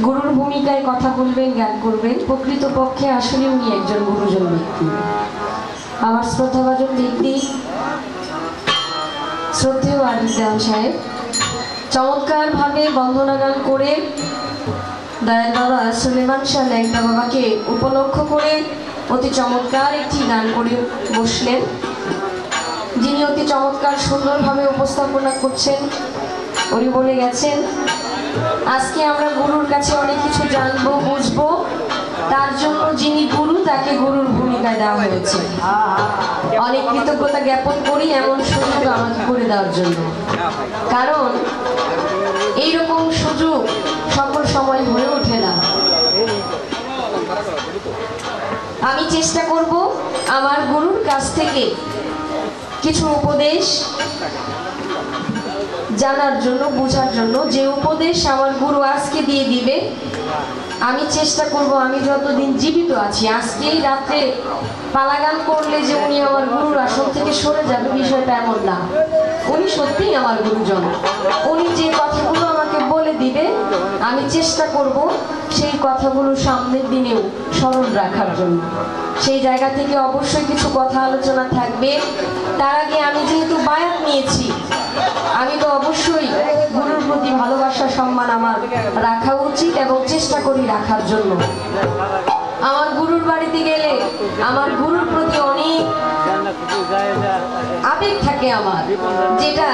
গুরুর ভূমিকায় কথা বলবেন, জ্ঞান করবেন। প্রকৃতপক্ষে আসলে উনি একজন গুরুজন ব্যক্তি। আমার শ্রদ্ধাভাজন ব্যক্তি শ্রদ্ধেয় আরিফ দেওয়ান সাহেব চমৎকারভাবে বন্দনা গান করে দয়াল বাবা সুলেমান শাহ ল্যাংড়া বাবাকে উপলক্ষ করে অতি চমৎকার একটি গান করে বসলেন, যিনি অতি চমৎকার সুন্দরভাবে উপস্থাপনা করছেন। উনি বলে গেছেন, আজকে আমরা গুরুর কাছে অনেক কিছু জানবো, বুঝবো, তার জন্য যিনি গুরু তাকে গুরুর ভূমিকায় দেওয়া হয়েছে। অনেক কৃতজ্ঞতা জ্ঞাপন করি এমন সুযোগ আমাকে করে দেওয়ার জন্য, কারণ এইরকম সুযোগ সকল সময় হয়ে ওঠে না। আমি চেষ্টা করব আমার গুরুর কাছ থেকে কিছু উপদেশ জানার জন্য, বোঝার জন্য। যে উপদেশ আমার গুরু আজকে দিয়ে দিবে, আমি চেষ্টা করব আমি যতদিন জীবিত আছি, আজকেই রাতে পালাগান করলে যে উনি আমার গুরুর আসন থেকে সরে যাবে, বিষয়টা এমন না। উনি সত্যিই আমার গুরুজন। উনি যে কথাগুলো আমাকে বলে দিবে, আমি চেষ্টা করব সেই কথাগুলো সামনের দিনেও স্মরণ রাখার জন্য। সেই জায়গা থেকে অবশ্যই কিছু কথা আলোচনা থাকবে। তার আগে আমি যেহেতু বায়াত নিয়েছি, আমি তো অবশ্যই গুরুর প্রতি ভালোবাসা সম্মান আমার রাখা উচিত এবং চেষ্টা করি রাখার জন্য। আমার গুরুর বাড়িতে গেলে আমার গুরুর প্রতি অনেক আবেগ থাকে আমার, যেটা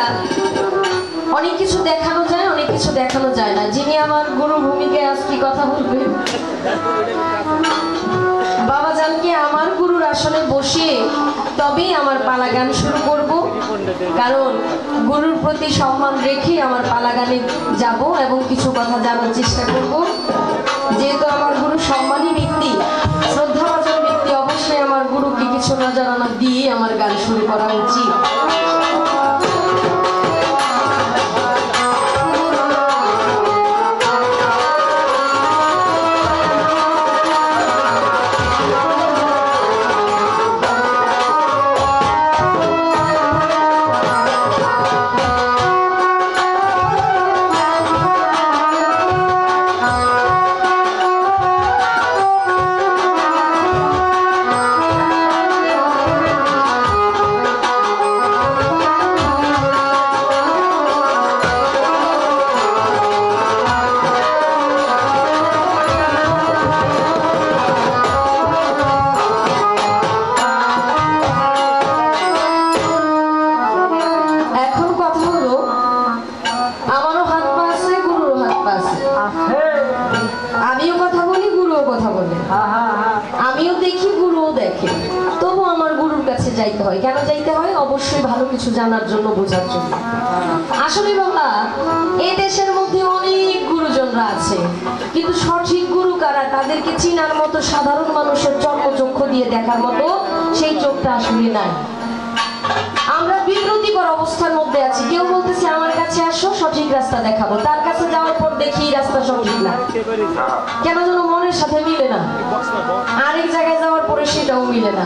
অনেক কিছু দেখানো যায়, অনেক কিছু দেখানো যায় না। যিনি আমার গুরু ভূমিকায় আজকে কথা বলবেন, বাবাজানকে আমার গুরুর আসনে বসিয়ে তবেই আমার পালা গান শুরু করব, কারণ গুরুর প্রতি সম্মান রেখে আমার পালা গানে যাব এবং কিছু কথা জানার চেষ্টা করব। যেহেতু আমার গুরু সম্মানী ব্যক্তি, শ্রদ্ধাভাজন ব্যক্তি, অবশ্যই আমার গুরুকে কিছু নজরানা দিয়ে আমার গান শুরু করা উচিত। আমিও কথা বলি, গুরুও কথা বলে, আমিও দেখি, গুরুও দেখে। তবু আমার গুরুর কাছে যাইতে হয়। কেন যাইতে হয়? অবশ্যই ভালো কিছু জানার জন্য, বোঝার জন্য। আসলে বাবা, এই দেশের মধ্যে অনেক গুরুজনরা আছে, কিন্তু সঠিক গুরু কারা তাদেরকে চিনার মতো, সাধারণ মানুষের জন্মচক্ষু দিয়ে দেখার মতো সেই চোখটা আসলে নাই। আমরা বিব্রতিকর অবস্থার মধ্যে আছি। কেউ বলতেছে আমার কাছে আসো, সঠিক রাস্তা দেখাবো, তার কাছে যাওয়ার পর দেখি রাস্তা সঠিক না, কেন যেন মনের সাথে মিলে না। আরেক জায়গায় যাওয়ার পরে সেটাও মিলে না।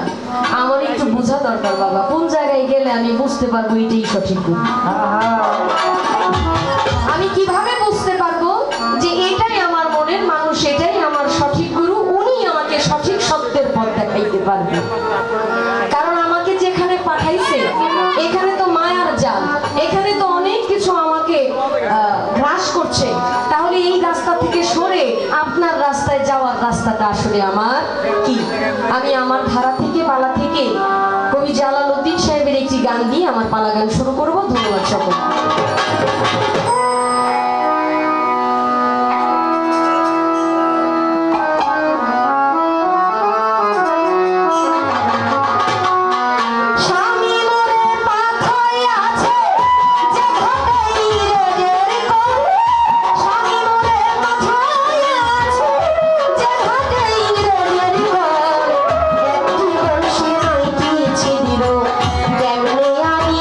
আমার একটু বোঝা দরকার বাবা, কোন জায়গায় গেলে আমি বুঝতে পারবো এটাই সঠিক গুরু। আমি কিভাবে বুঝতে পারবো যে এটাই আমার মনের মানুষ, এটাই আমার সঠিক গুরু? উনি আমাকে সঠিক সত্যের পথ দেখাইতে পারবে। কারণ আমাকে যেখানে পাঠাইছে, এখানে তো মায়ার জাল, এখানে তো অনেক কিছু আমাকে গ্রাস করছে। তাহলে এই রাস্তা থেকে সরে আপনার রাস্তায় যাওয়ার রাস্তাটা আসলে আমার কি? আমি আমার ধারা থেকে, পালা থেকে কবি জালালউদ্দিন সাহেবের একটি গান দিয়ে আমার পালা গান শুরু করব। ধন্যবাদ সকল। কেমনে আমি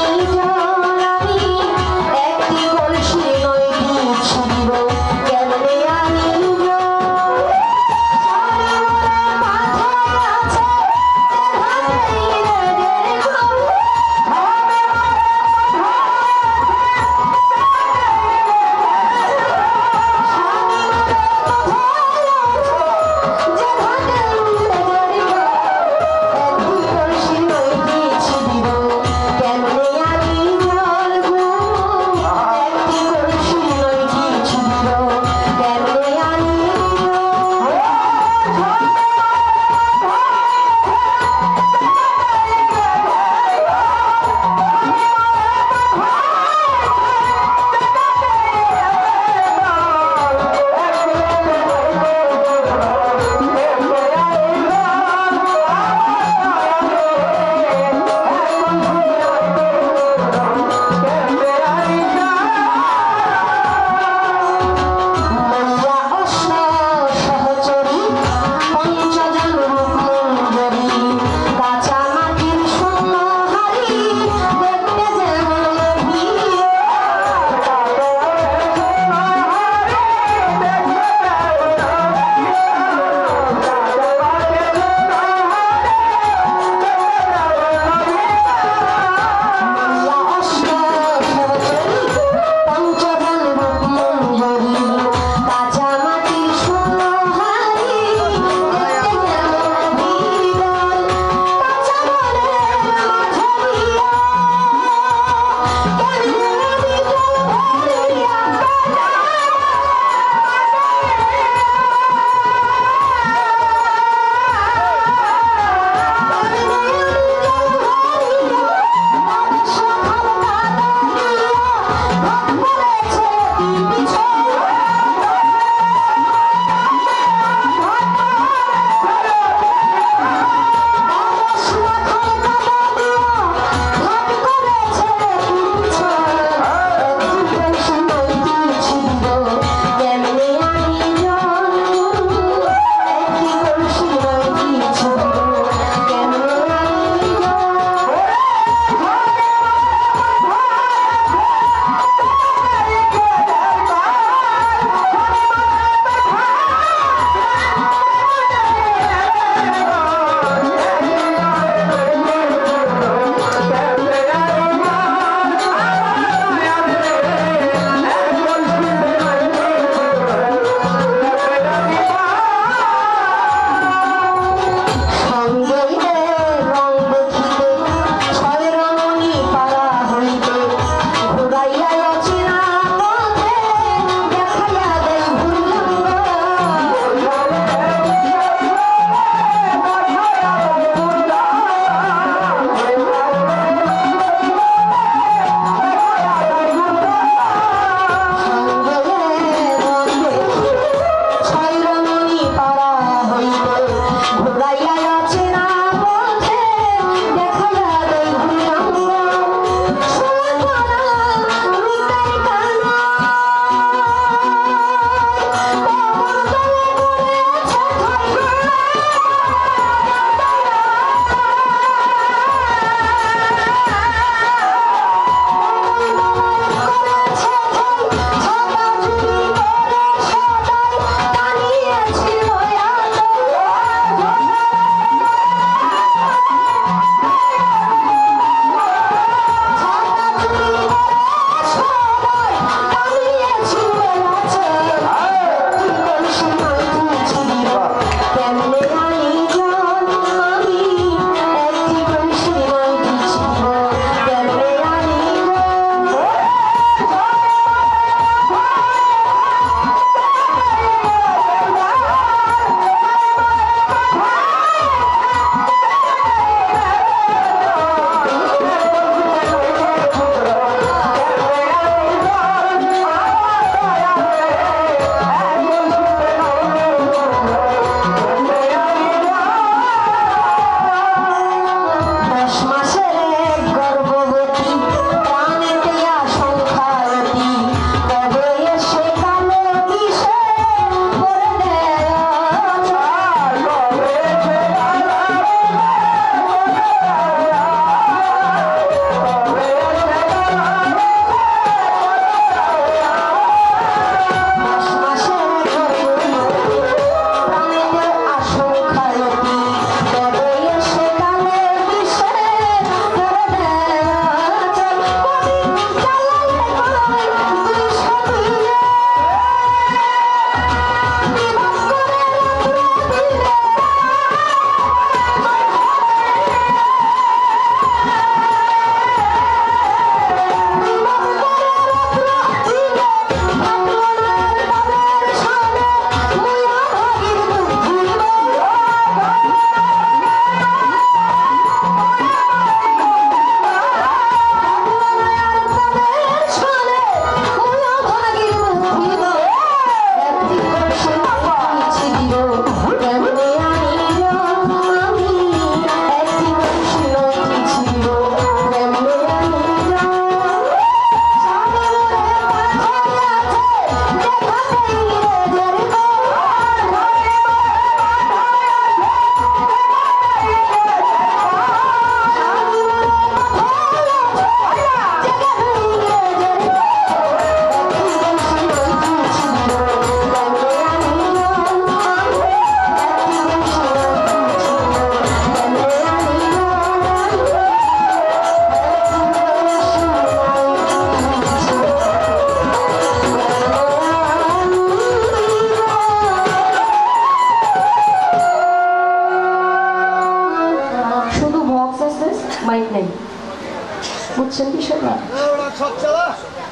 বুঝছেন বিষয়টা?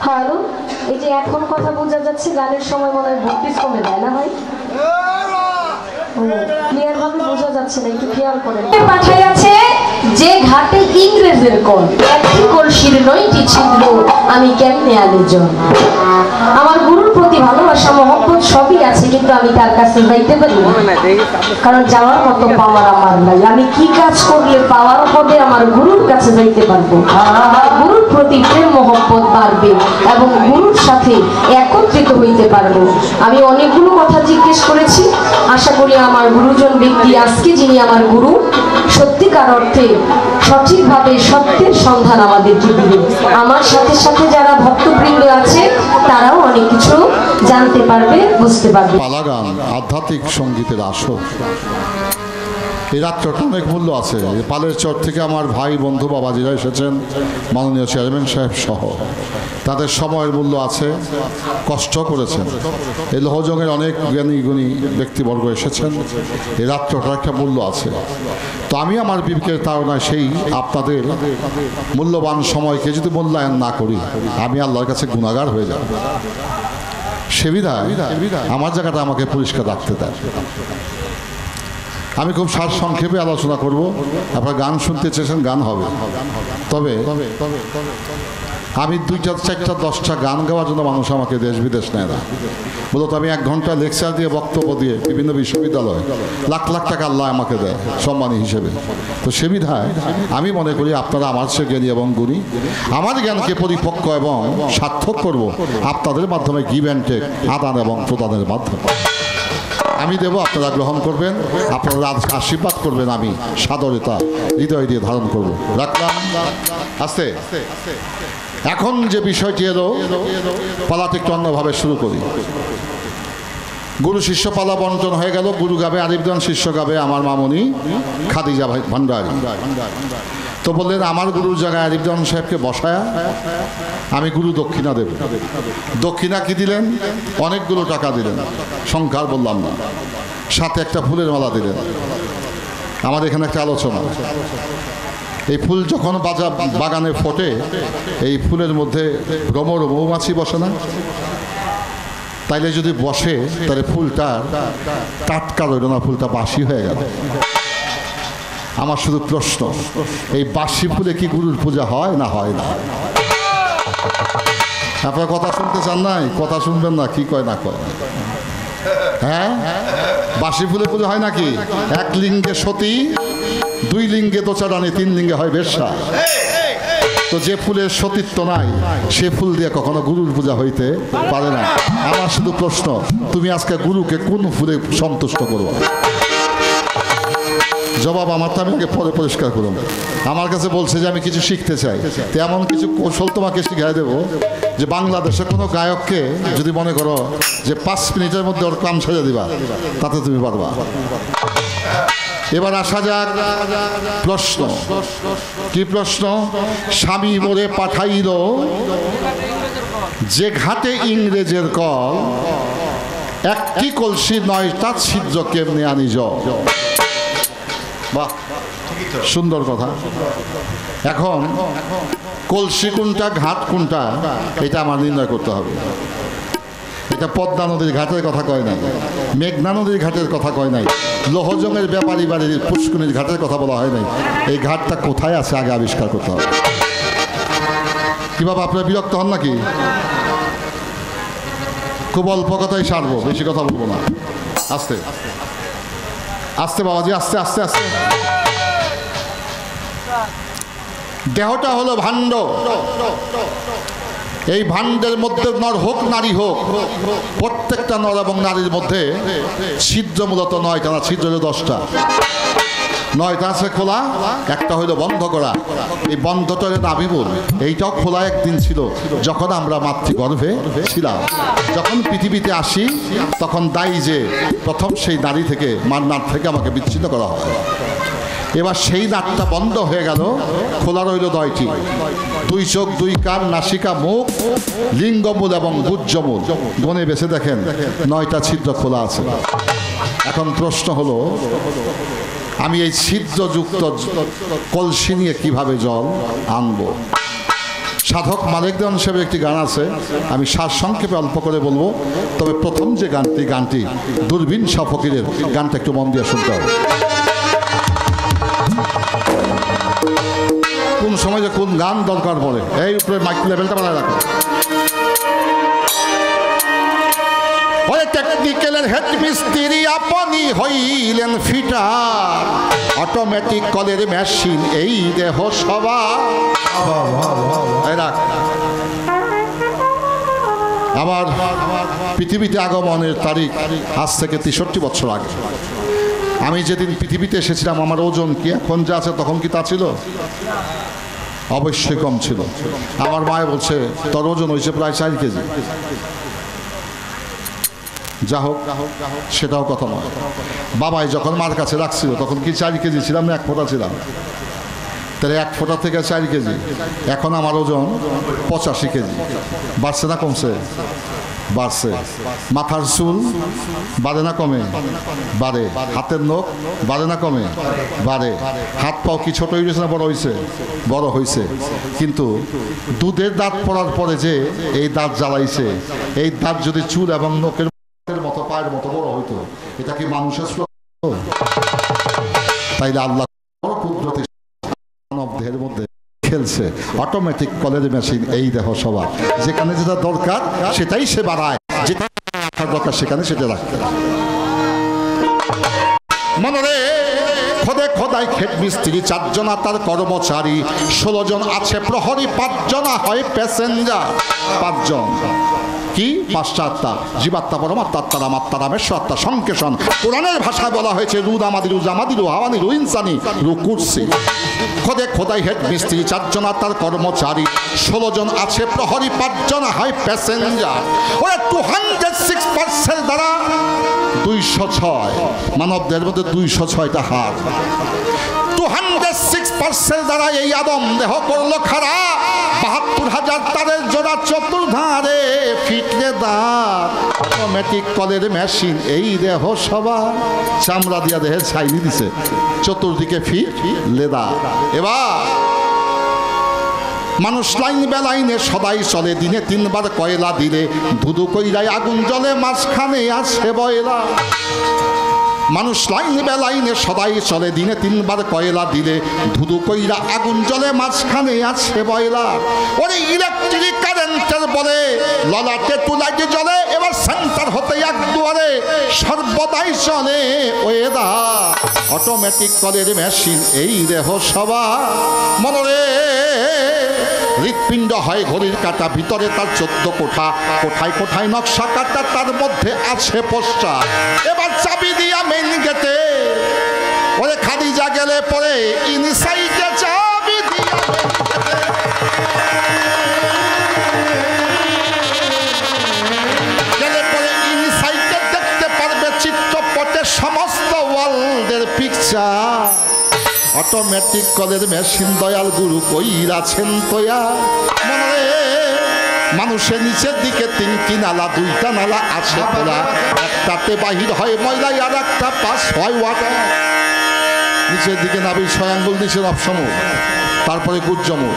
হ্যালো, এই যে এখন কথা বোঝা যাচ্ছে, গানের সময় মনে হয় ভোল্টেজ কমে যায় না ভাই? ক্লিয়ার ভাবে বোঝা যাচ্ছে না, একটু খেয়াল করেন। পাঠাই আছে যে ঘাটে ইংরেজের কল, একটি কলসির নয়টি ছিদ্র, আমি কেমনে আলোচন। আমার গুরুর প্রতি ভালোবাসা মহব্বত সবই আছে, কিন্তু আমি তার কাছে যাইতে পারি না, কারণ যাওয়ার মতো পাওয়ার আমার নাই। আমি কি কাজ করলে পাওয়ার হবে আমার গুরুর কাছে যাইতে পারবো, আমার গুরুর প্রতি প্রেম মহব্বত বাড়বে এবং গুরুর সাথে একত্রিত হইতে পারবো। আমি অনেকগুলো কথা জিজ্ঞেস করেছি, আশা করি আমার গুরুজন ব্যক্তি আজকে যিনি আমার গুরু, সত্যিকার অর্থে সঠিকভাবে সত্যের সন্ধান আমাদেরকে দিবে। আমার সাথে সাথে যারা ভক্তবৃন্দ আছে তারাও অনেক কিছু জানতে পারবে, বুঝতে পারবে। পালা গান আধ্যাত্মিক সঙ্গীতের আসর। এই রাত্রটা অনেক মূল্য আছে। পালের চর থেকে আমার ভাই বন্ধু বাবাজিরা এসেছেন, মাননীয় চেয়ারম্যান সাহেব সহ, তাদের সময়ের মূল্য আছে, কষ্ট করেছেন। এই লোহজংয়ের অনেক জ্ঞানী গুণী ব্যক্তিবর্গ এসেছেন, এই রাত্রটার একটা মূল্য আছে। তো আমি আমার বিবেকের তাড়নায় সেই আপনাদের মূল্যবান সময়কে যদি মূল্যায়ন না করি, আমি আল্লাহর কাছে গুনাহগার হয়ে যাব। সে বিধায় আমার জায়গাটা আমাকে পরিষ্কার রাখতে দেয়। আমি খুব সার সংক্ষেপে আলোচনা করব। আপনারা গান শুনতে চেয়েছেন, গান হবে। তবে আমি 2টা 4টা 10টা গান গাওয়ার জন্য মানুষ আমাকে দেশ বিদেশ নেয় না। মূলত আমি 1 ঘন্টা লেকচার দিয়ে বক্তব্য দিয়ে বিভিন্ন বিশ্ববিদ্যালয় লাখ লাখ টাকা আল্লাহ আমাকে দেয় সম্মানী হিসেবে। তো সে বিধায় আমি মনে করি আপনারা আমার চেয়ে জ্ঞানী এবং গুণী, আমার জ্ঞানকে পরিপক্ক এবং সার্থক করব আপনাদের মাধ্যমে গিভ অ্যান্ড টেক, আদান এবং প্রদানের মাধ্যমে। আমি দেব, আপনারা গ্রহণ করবেন, আপনারা আশীর্বাদ করবেন, আমি সাদরতা হৃদয় দিয়ে ধারণ করব। রাখলাম আস্তে। এখন যে বিষয়টি এলো, পালাটা একটু অন্যভাবে শুরু করি। গুরু শিষ্য পালা বন্টন হয়ে গেল। গুরু গাবে আরিফদান, শিষ্য গাবে আমার মামনি খাদিজা ভান্ডারী। তো বললেন আমার গুরুর জায়গায় আরিফদান সাহেবকে বসায়া আমি গুরু দক্ষিণা দেব। দক্ষিণা কি দিলেন? অনেকগুলো টাকা দিলেন, সংখ্যা বললাম না। সাথে একটা ফুলের মালা দিলেন। আমার এখানে একটা আলোচনা, এই ফুল যখন বাগানে ফোটে, এই ফুলের মধ্যে ভ্রমর মৌমাছি বসে না? তাইলে যদি বসে তাহলে ফুলটা টাটকা রইল না, ফুলটা বাসি হয়ে গেল। আমার শুধু প্রশ্ন, এই বাসি ফুলে কি গুরুর পূজা হয় না হয় না? আপনারা কথা শুনতে চান নাই? কথা শুনবেন না, কি কয় না কয়? হ্যাঁ, বাসি ফুলে পূজা হয় নাকি? 1 লিঙ্গে সতী, 2 লিঙ্গে দোচারানি, 3 লিঙ্গে হয় বেশ্যা। তো যে ফুলের সতীত্ব নাই, সে ফুল দিয়ে কখনো গুরুর পূজা হইতে পারে না। আমার শুধু প্রশ্ন, তুমি আজকে গুরুকে কোন ফুলে সন্তুষ্ট করবো? জবাব আমার তো আমি আগে পরে পরিষ্কার করুন। আমার কাছে বলছে যে আমি কিছু শিখতে চাই, তো এমন কিছু কৌশল তোমাকে শিখাই দেবো যে বাংলাদেশের কোনো গায়ককে যদি মনে করো যে 5 মিনিটের মধ্যে ওর কাম ছেড়ে দিবা, তাতে তুমি পারবা। এবার আসা যাক প্রশ্ন। কি প্রশ্ন? স্বামী মোরে পাঠাইল যে ঘাটে ইংরেজের কল, একটি কলসি 9টা ছিদ্র কেমনে আনি জল। বাহ, সুন্দর কথা। এখন কলসি কোনটা, ঘাট কোনটা, এটা আমার নির্ণয় করতে হবে। এটা পদ্মা নদীর ঘাটের কথা কয় নাই, মেঘনা নদীর ঘাটের কথা কয় নাই, লোহজংয়ের ব্যাপারী বাড়ির পুষ্কুনির ঘাটের কথা বলা হয় নাই। এই ঘাটটা কোথায় আছে আগে আবিষ্কার করতে হবে। কি বাবা, আপনারা বিরক্ত হন নাকি? খুব অল্প কথাই সারবো, বেশি কথা বলবো না। আস্তে আস্তে বাবাজি, আস্তে আস্তে আস্তে। দেহটা হলো ভাণ্ড। এই ভাণ্ডের মধ্যে নর হোক নারী হোক, প্রত্যেকটা নর এবং নারীর মধ্যে ছিদ্র মূলত 9টা না, ছিদ্র হলো 10টা। 9টা আছে খোলা, একটা হইলো বন্ধ করা। এই বন্ধটা হলো নাভিমূল, এইটাও খোলা একদিন ছিল যখন আমরা মাতৃগর্ভে ছিলাম। যখন পৃথিবীতে আসি তখন দায়ী যে প্রথম সেই নারী থেকে, নার থেকে আমাকে বিচ্ছিন্ন করা হয়। এবার সেই নাটটা বন্ধ হয়ে গেল, খোলা রইল 9টি। 2 চোখ, 2 কান, নাসিকা, মুখ, লিঙ্গমূল এবং গুজ্জমূল। গনে বেছে দেখেন 9টা ছিদ্র খোলা আছে। এখন প্রশ্ন হলো, আমি এই ছিদ্রযুক্ত কলসি নিয়ে কিভাবে জল আনবো? সাধক মালিক দেওয়ান হিসেবে একটি গান আছে, আমি সারসংক্ষেপে অল্প করে বলবো। তবে প্রথম যে গানটি দূরবীন শাহ ফকিরের গানটা একটু মন দিয়ে শুনতে হবে। কোন সময় যে কোন গান দরকার পড়ে, এই উপরে মাইক লেভেলটা বানায় রাখো। ওই টেকনিক্যালের হেড মিস্ত্রি আপনি হইলেন ফিটার, অটোমেটিক কলের মেশিন এই দেহ সভা। আমার পৃথিবীতে আগমনের তারিখ আজ থেকে 63 বছর আগে। আমি যেদিন পৃথিবীতে এসেছিলাম আমার ওজন কি এখন যা আছে তখন কি তা ছিল? অবশ্যই কম ছিল। আমার মায়ে বলছে তোর ওজন হয়েছে প্রায় 4 কেজি। যা হোক সেটাও কথা নয়। বাবাই যখন মার কাছে রাখছিল তখন কি 4 কেজি ছিলাম না 1 ফোঁটা ছিলাম? তাহলে 1 ফোঁটা থেকে 4 কেজি। এখন আমার ওজন 85 কেজি। বাড়ছে না কমছে? বাড়ছে। মাথার চুল বাড়ে না কমে? বাড়ে। হাতের নখ বাড়ে না কমে? বাড়ে। হাত পাও কি ছোট হয়েছে না বড় হয়েছে? বড় হয়েছে। কিন্তু দুধের দাঁত পড়ার পরে যে এই দাঁত জ্বালাইছে, এই দাঁত যদি চুল এবং নখের মতো পায়ের মতো বড় হইতো, এটা কি মানুষের? তাইলে আল্লাহ কুদরতি মানব দেহের মধ্যে খেলছে অটোমেটিক কলের মেশিন এই দেহ সবার। যেখানে যেটা দরকার সেটাই সে বাড়ায়, যেটা দরকার সেখানে সেটা রাখতে। মনে খোদে খোদাই খেট মিস্ত্রি 4 জন তার কর্মচারী, 16 জন আছে প্রহরী, 5 জন হয় প্যাসেঞ্জার। 5 জন কি? 5টা আত্মা, জীবাত্মা, পরমাত্মা, আত্মা, রামাত্মা, রামেশ্বর আত্মা, সংকেশন। কোরআনের ভাষায় বলা হয়েছে রু দামাদি, রু জামাদি, রু হাওয়ানি, রু ইনসানি, রু কুরসি। খোদে খোদাই হেড মিস্ত্রি 4 জন তার কর্মচারী, 16 জন আছে প্রহরী, 5 জন হয় প্যাসেঞ্জার। ওরা 206% দ্বারা 206 মানবদের মধ্যে 206টা হাত। 206% দ্বারা এই আদম দেহ করলো খারাপ। 72,000 তারের জোড়া চতুর্ধারে ফিটলে দাঁত, অটোমেটিক কলের মেশিন এই দেহ সবার। চামড়া দিয়া দেহে ছাইনি দিছে, চতুর্দিকে ফিট লেদা। এবার মানুষ লাইন বেলাইনে সদাই চলে, দিনে 3 বার কয়লা দিলে ধুধু কইরায় আগুন জ্বলে, মাঝখানে আছে বয়লা। মানুষ লাইন বেলাইনে সদাই চলে, দিনে 3 বার কয়লা দিলে ধুধু কইরা আগুন জ্বলে, মাঝখানে আছে বয়লা। ওরে ইলেকট্রিক কারেন্টের বলে ললাটে তুলাইতে জ্বলে, এবার সেন্টার হতে এক দুয়ারে সর্বদাই চলে ওয়েদা, অটোমেটিক কলের মেশিন এই দেহ সবার। মনে হৃৎপিণ্ড হয় ঘড়ির কাঁটা, ভিতরে তার 14 কোঠা, কোঠায় কোঠায় নকশা কাটা, তার মধ্যে আছে পোস্টার। এবার চাবি দিয়া মেইন গেটে ওরে খাদিজা গেলে পরে ইনসাইডে চাবি দিয়া গেলে পরে ইনসাইডে দেখতে পারবে চিত্রপটের সমস্ত ওয়ার্ল্ডের পিকচার। অটোমেটিক কলের মেশিন দয়াল গুরু কইরাছেন তোয়া। মনে মানুষের নিচের দিকে 3টি নালা, 2টা নালা আছে খোলা, একটাতে বাহির হয় ময়লা আর একটা পাস হয় ওয়াটার। নিচের দিকে নাভি 6 আঙ্গুল, নিচে নবসমূল, তারপরে গুজ্জমূল,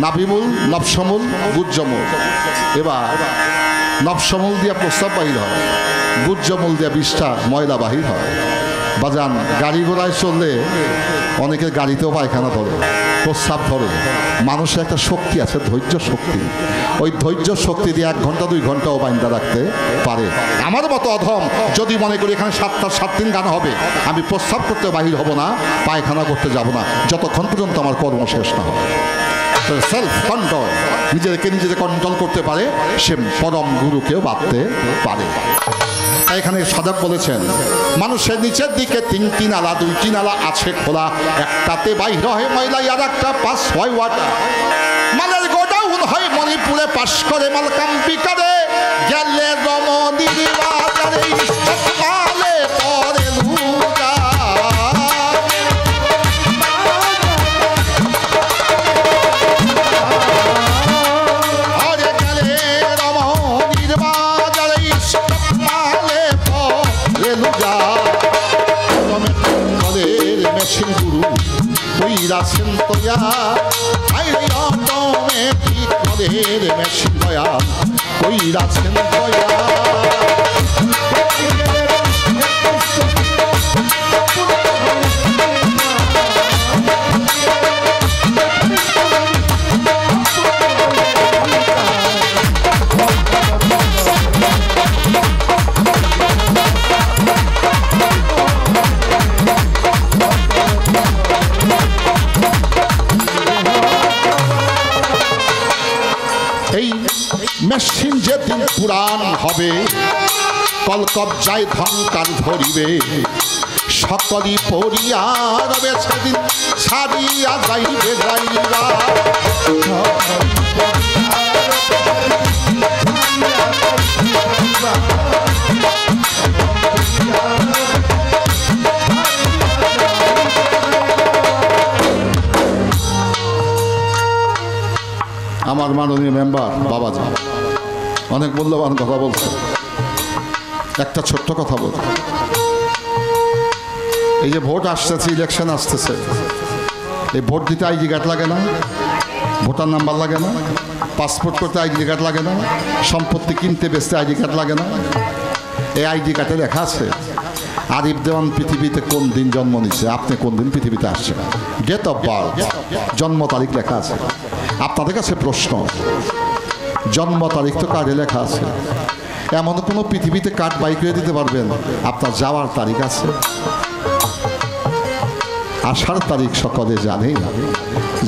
নাভিমূল, নবসমূল, গুজ্জমূল। এবার নবসমূল দিয়া প্রস্তাব বাহির হয়, গুজ্জমূল দিয়া 20টা ময়লা বাহির হয়। বাজান গাড়ি ঘোড়ায় চললে অনেকের গাড়িতেও পায়খানা ধরে, প্রস্রাব ধরে। মানুষের একটা শক্তি আছে, ধৈর্য শক্তি। ওই ধৈর্য শক্তি দিয়ে 1 ঘন্টা 2 ঘন্টাও বাইন্দা রাখতে পারে। আমার মতো অধম যদি মনে করি এখানে 7 দিন গান হবে, আমি প্রস্রাব করতে বাহির হব না, পায়খানা করতে যাব না, যতক্ষণ পর্যন্ত আমার কর্ম শেষ না হবে। সেলফ কন্ট্রোল, নিজেকে কন্ট্রোল করতে পারে, সে পরম গুরুকেও বাঁধতে পারে। এখানে সাধক বলেছেন মানুষের নিচের দিকে 3টি নালা, 2টি নালা আছে খোলা, একটাতে বাইর হয় ময়লা আর একটা পাস হয় ওয়াটার। মালের গোডাউন হয় মণিপুরে, পাশ করে মাল কাম্পিকারে, গেলে রমণীর বাজারে ইস্টকালে পরে লুকা। আরে গেলে রমণীর বাজারে ইস্টকালে পরে লুকা। কলের machine Guru কইরাছেন Toya, I automatic ভোটের মেশিন দয়াল কইরাছেন দয়া। এই মেশিন যেদিন পুরাণ হবে কলকবজায় ধনকার ধরিবে সকলই পড়িয়া রবে সেদিন ছাড়িয়া যাইবে যাইবা। আমার মাননীয় মেম্বার বাবাজি অনেক মূল্যবান কথা বলছে। একটা ছোট্ট কথা বল, এই যে ভোট আসতেছে, ইলেকশন আসতেছে, এই ভোট দিতে আইডি কার্ড লাগে না, ভোটার নাম্বার লাগে না, পাসপোর্ট করতে আইডি কার্ড লাগে না, সম্পত্তি কিনতে বেচতে আইডি কার্ড লাগে না। এই আইডি কার্ডে লেখা আছে আরিফ দেওয়ান পৃথিবীতে কোন দিন জন্ম নিচ্ছে, আপনি কোন দিন পৃথিবীতে আসছেন, ডেট অফ বার্থ, জন্ম তারিখ লেখা আছে। আপনাদের কাছে প্রশ্ন, জন্ম তারিখ তো কার্ডে লেখা আছে, এমন কোনো পৃথিবীতে কার্ড বাই করে দিতে পারবেন আপনার যাওয়ার তারিখ আছে? আসার তারিখ সকলে জানে,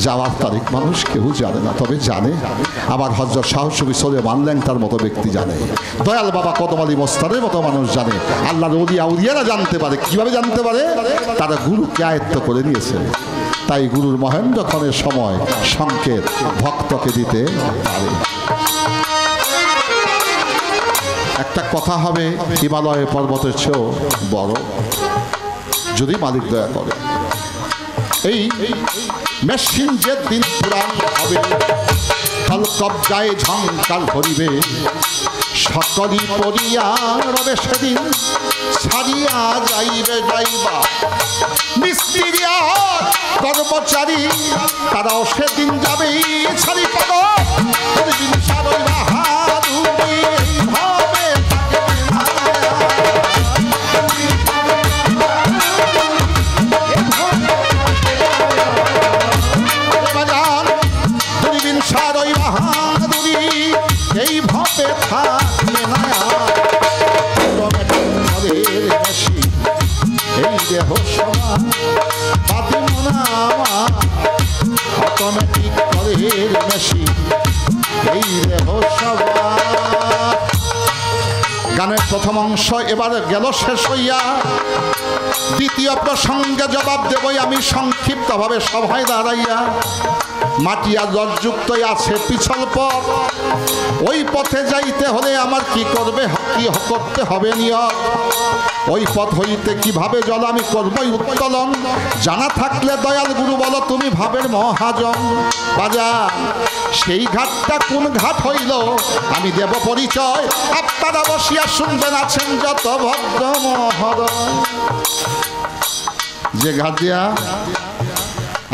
যাওয়ার তারিখ মানুষ কেউ জানে না, তবে জানে আবার হযরত শাহসুফি সুলেমান ল্যাংটার মতো ব্যক্তি জানে, দয়াল বাবা কদম আলী মস্তানের মতো মানুষ জানে, আল্লাহর ওলিয়া আউলিয়ারা জানতে পারে। কিভাবে জানতে পারে? তারা গুরুকে আয়ত্ত করে নিয়েছে, তাই গুরুর মহেন্দ্রক্ষণের সময় সংকেত ভক্তকে দিতে পারে। একটা কথা হবে হিমালয় পর্বতের চেয়েও বড়, যদি মালিক দয়া করে। এই মেশিন যেদিন পুরাণ হবে কলকবজায় ঝংকার ধরিবে সকলই পড়িয়া রবে সেদিন ছাড়িয়া যাইবে যাইবা। মিস্ত্রি আর কর্মচারী তারাও সেদিন যাবে ছাড়ি পাগল এইভাবে থাকবে না, এই দেহ সমান অটোমেটিক করে মেশি, এই দেহ সমান। গানের প্রথম অংশ এবার গেল শেষ হইয়া, দ্বিতীয় প্রসঙ্গে জবাব দেবই আমি সংক্ষিপ্তভাবে সভায় দাঁড়াইয়া। মাটিয়া জর্যুক্ত আছে পিছল পথ, ওই পথে যাইতে হলে আমার কি করবে, কি করতে হবে নিয়ত। ওই পথ হইতে কিভাবে জল আমি করবই উত্তোলন, জানা থাকলে দয়াল গুরু বলো তুমি ভাবের মহাজন। বাজা সেই ঘাটটা কোন ঘাট হইল আমি দেব পরিচয়, আপনারা বসিয়া শুনবেন আছেন যত ভদ্র মহোদয়। যে ঘাট দিয়া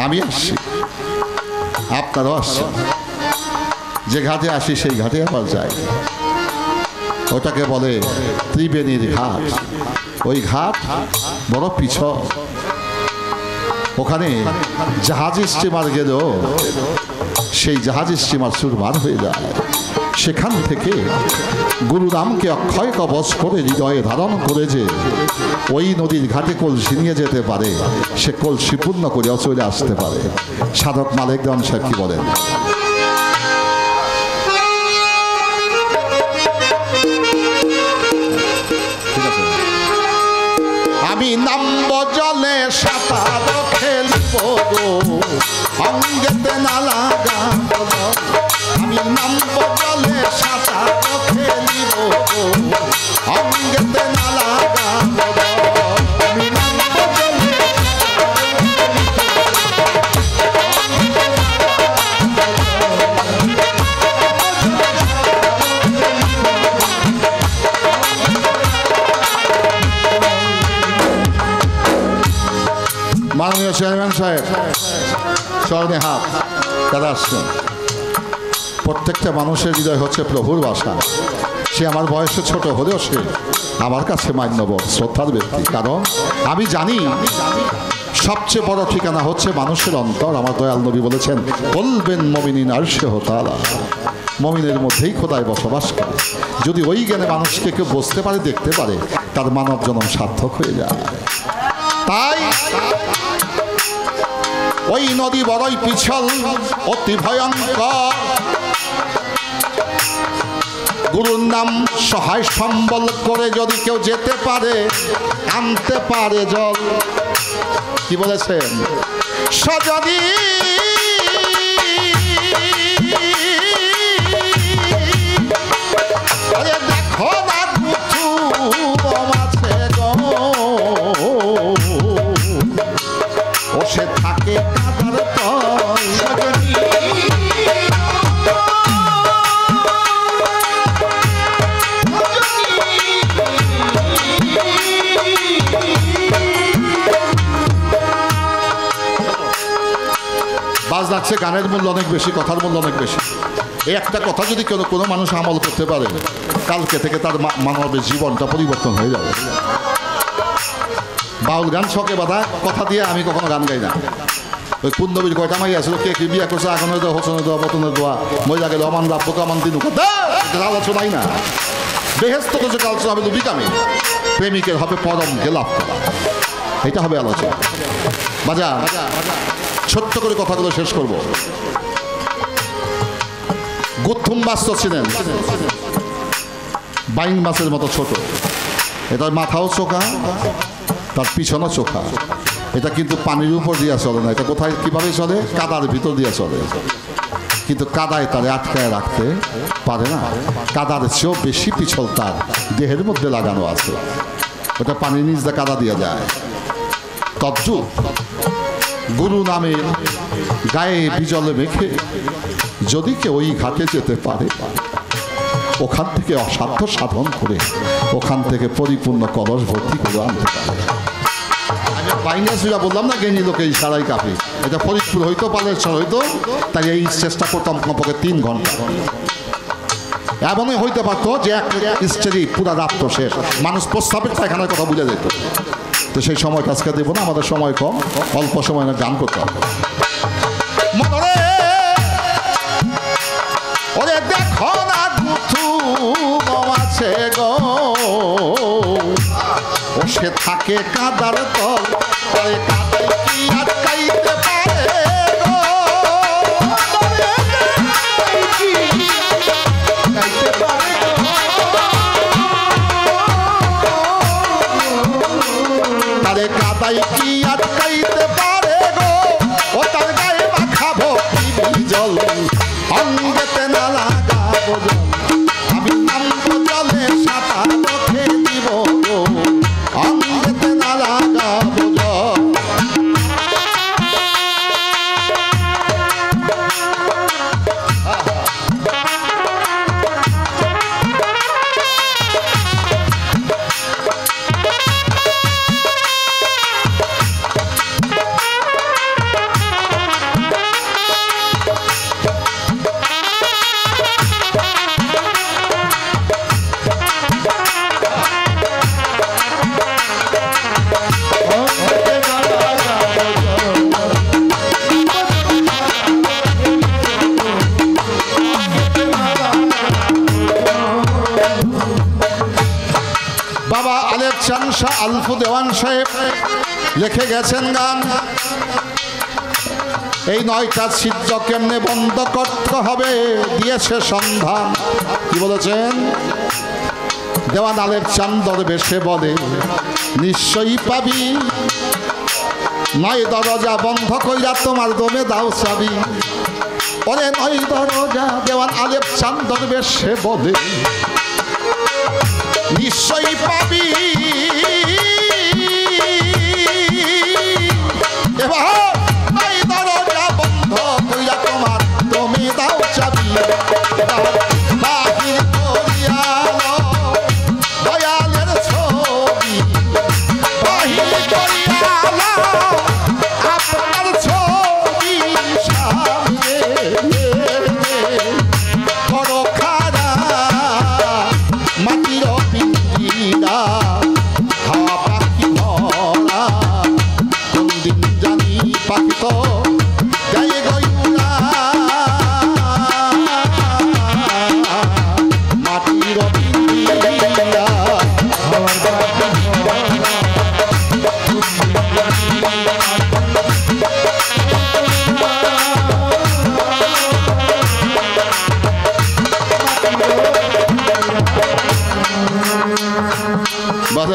আমি আসছি আপনারাও আসছেন, যে ঘাটে আসি সেই ঘাটে আবার যাই, ওটাকে বলে ত্রিবেণীর ঘাট। ওই ঘাট বড় পিছল, ওখানে জাহাজ স্টিমার গেলেও সেই জাহাজ স্টিমার চুরমার হয়ে যায়। সেখান থেকে গুরুরামকে অক্ষয় কবচ করে হৃদয়ে ধারণ করে যে ওই নদীর ঘাটে কলসি নিয়ে যেতে পারে, সে কলসি পূর্ণ করে চলে আসতে পারে। সাধক মালিক দেওয়ান সাহেব কি বলেন? আমি নামব জলে সাঁতার খেলব গো, অঙ্গেতে না লাগা, আমি নামব জলে সাঁতার খেলিব গো, অঙ্গেতে না লাগা, আমি নামব জলে মাননীয় চেয়ারম্যান সাহেব চরণে হাত, তারা আসছেন। প্রত্যেকটা মানুষের হৃদয় হচ্ছে প্রভুর বাসা। সে আমার বয়সে ছোট হলেও সে আমার কাছে মান্যবর শ্রদ্ধার ব্যক্তি, কারণ আমি জানি সবচেয়ে বড় ঠিকানা হচ্ছে মানুষের অন্তর। আমার দয়াল নবী বলেছেন, বলবেন মমিনিন আরশে তাআলা, মমিনের মধ্যেই খোদায় বসবাস করে। যদি ওই জ্ঞানে মানুষকে কেউ বুঝতে পারে, দেখতে পারে, তার মানব জন্ম সার্থক হয়ে যায়। তাই ওই নদী বড়ই পিছল, অতি ভয়ঙ্কর। গুরুর নাম সহায় সম্বল করে যদি কেউ যেতে পারে, আনতে পারে জল। কি বলেছেন? সজনী দেখো না আছে গো, ও সে থাকে কাদার তল। সজনী বাজ লাগছে, গানের মূল্য অনেক বেশি, কথার মূল্য অনেক বেশি। এই একটা কথা যদি কোনো মানুষ আমল করতে পারে, কালকে থেকে তার মানবের জীবনটা পরিবর্তন হয়ে যাবে। বাউল গান ছকে বাঁধা কথা দিয়ে আমি কখনো গান গাই না। ওই কুন্দবীর কয়টা মাই আসলো, কে কি বিয়া করছে, আগুনের দোয়া, হোসনের দোয়া, বতনের দোয়া, মজা গেল অমান রাব্বকে অমান দিনু, আলোচনাই না। বেহেস্ত যে আলোচনা হবে বিকামে, প্রেমিকের হবে পরম গেলাপ করা, এটা হবে আলোচনা। বাজা ছোট্ট করে কথাগুলো শেষ করব। গুথুম মাছ তো ছিলেন বাইং মাছের মতো ছোট, এটার মাথাও চোখা, তার পিছনও চোখা। এটা কিন্তু পানির উপর দিয়া চলে না, এটা কোথায় কিভাবে চলে? কাদার ভিতর দিয়া চলে। কিন্তু কাদায় তারে আটকায় রাখতে পারে না। কাদার চেয়েও বেশি পিছল তার দেহের মধ্যে লাগানো আছে, ওটা পানির নিচ দিয়ে কাদা দিয়ে যায়। তদ্রূপ গুরু নামে গায়ে বিজলে মেখে যদি কেউ ওই ঘাটে যেতে পারে, ওখান থেকে অসাধ্য সাধন করে ওখান থেকে পরিপূর্ণ কলস ভর্তি করে আনতে পারে। বাইনাসুরা বললাম না, জ্ঞানী লোকে ইশারাই কাপে। এটা ফরিদপুর হইতো, পালেশ্বর হইতো, তাই এই চেষ্টা করতাম কমপক্ষে 3 ঘন্টা। এমনই হইতে পারতো যে এক স্ত্রী পুরা রাত্র শেষ, মানুষ প্রস্তাবের পায়খানার কথা বুঝে যেত। তো সেই সময় কাজকে দেবো না, আমাদের সময় কম, অল্প সময় গান করতে হবে। ওরে দেখো না আছে গো, ও সে থাকে কাদার তল, কাদায় কি আটকাইতে পারে গো, তারে কাদায় কি আটকাইতে পারে গো, ও তার গায়ে মাখাবো জল, অঙ্গেতে না লাগাবো জল, আমি নামবো জলে সাঁতার মুখে দিব গো, অঙ্গেতে না লাগাবো জল। বাবা আলেপ চান শাহ আলফু দেওয়ান সাহেব লিখে গেছেন গান, এই 9টা ছিদ্র কেমনে বন্ধ করতে হবে দিয়েছে সন্ধান। কি বলেছেন? দেওয়ান আলেপ চান দরবেশে বলে, নিশ্চয়ই পাবি 9 দরজা বন্ধ কইরা তোমার দমে দাও চাবি। ওরে 9 দরজা দেওয়ান আলেপ চান দরবেশে বলে, নিশ্চয়ই পাবি। এবার এই দরজা বন্ধ কইরা তোমার দমে দাও চাবি। বাহির করিয়ালো দয়ালের ছবি, বাহির করিয়ালো আপনার ছবি সামনে,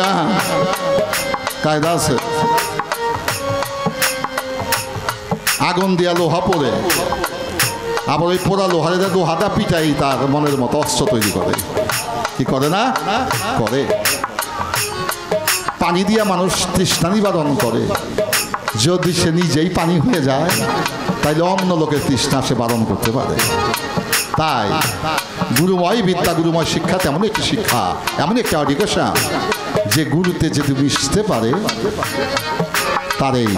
হবে? কায়দা আছে। আগুন দিয়া লোহা পড়ে, আবার ওই পোড়া লোহারে লোহাটা পিটাই তার মনের মতো অস্ত্র তৈরি করে। কি করে না? করে। পানি দিয়া মানুষ তৃষ্ণা নিবারণ করে। যদি সে নিজেই পানি হয়ে যায় তাইলে অন্য লোকের তৃষ্ণা সে বারণ করতে পারে। তাই গুরুময় বিদ্যা, গুরুময় শিক্ষা তেমন একটি শিক্ষা, এমন একটা এডুকেশন যে গুরুতে যদি মিশতে পারে তার এই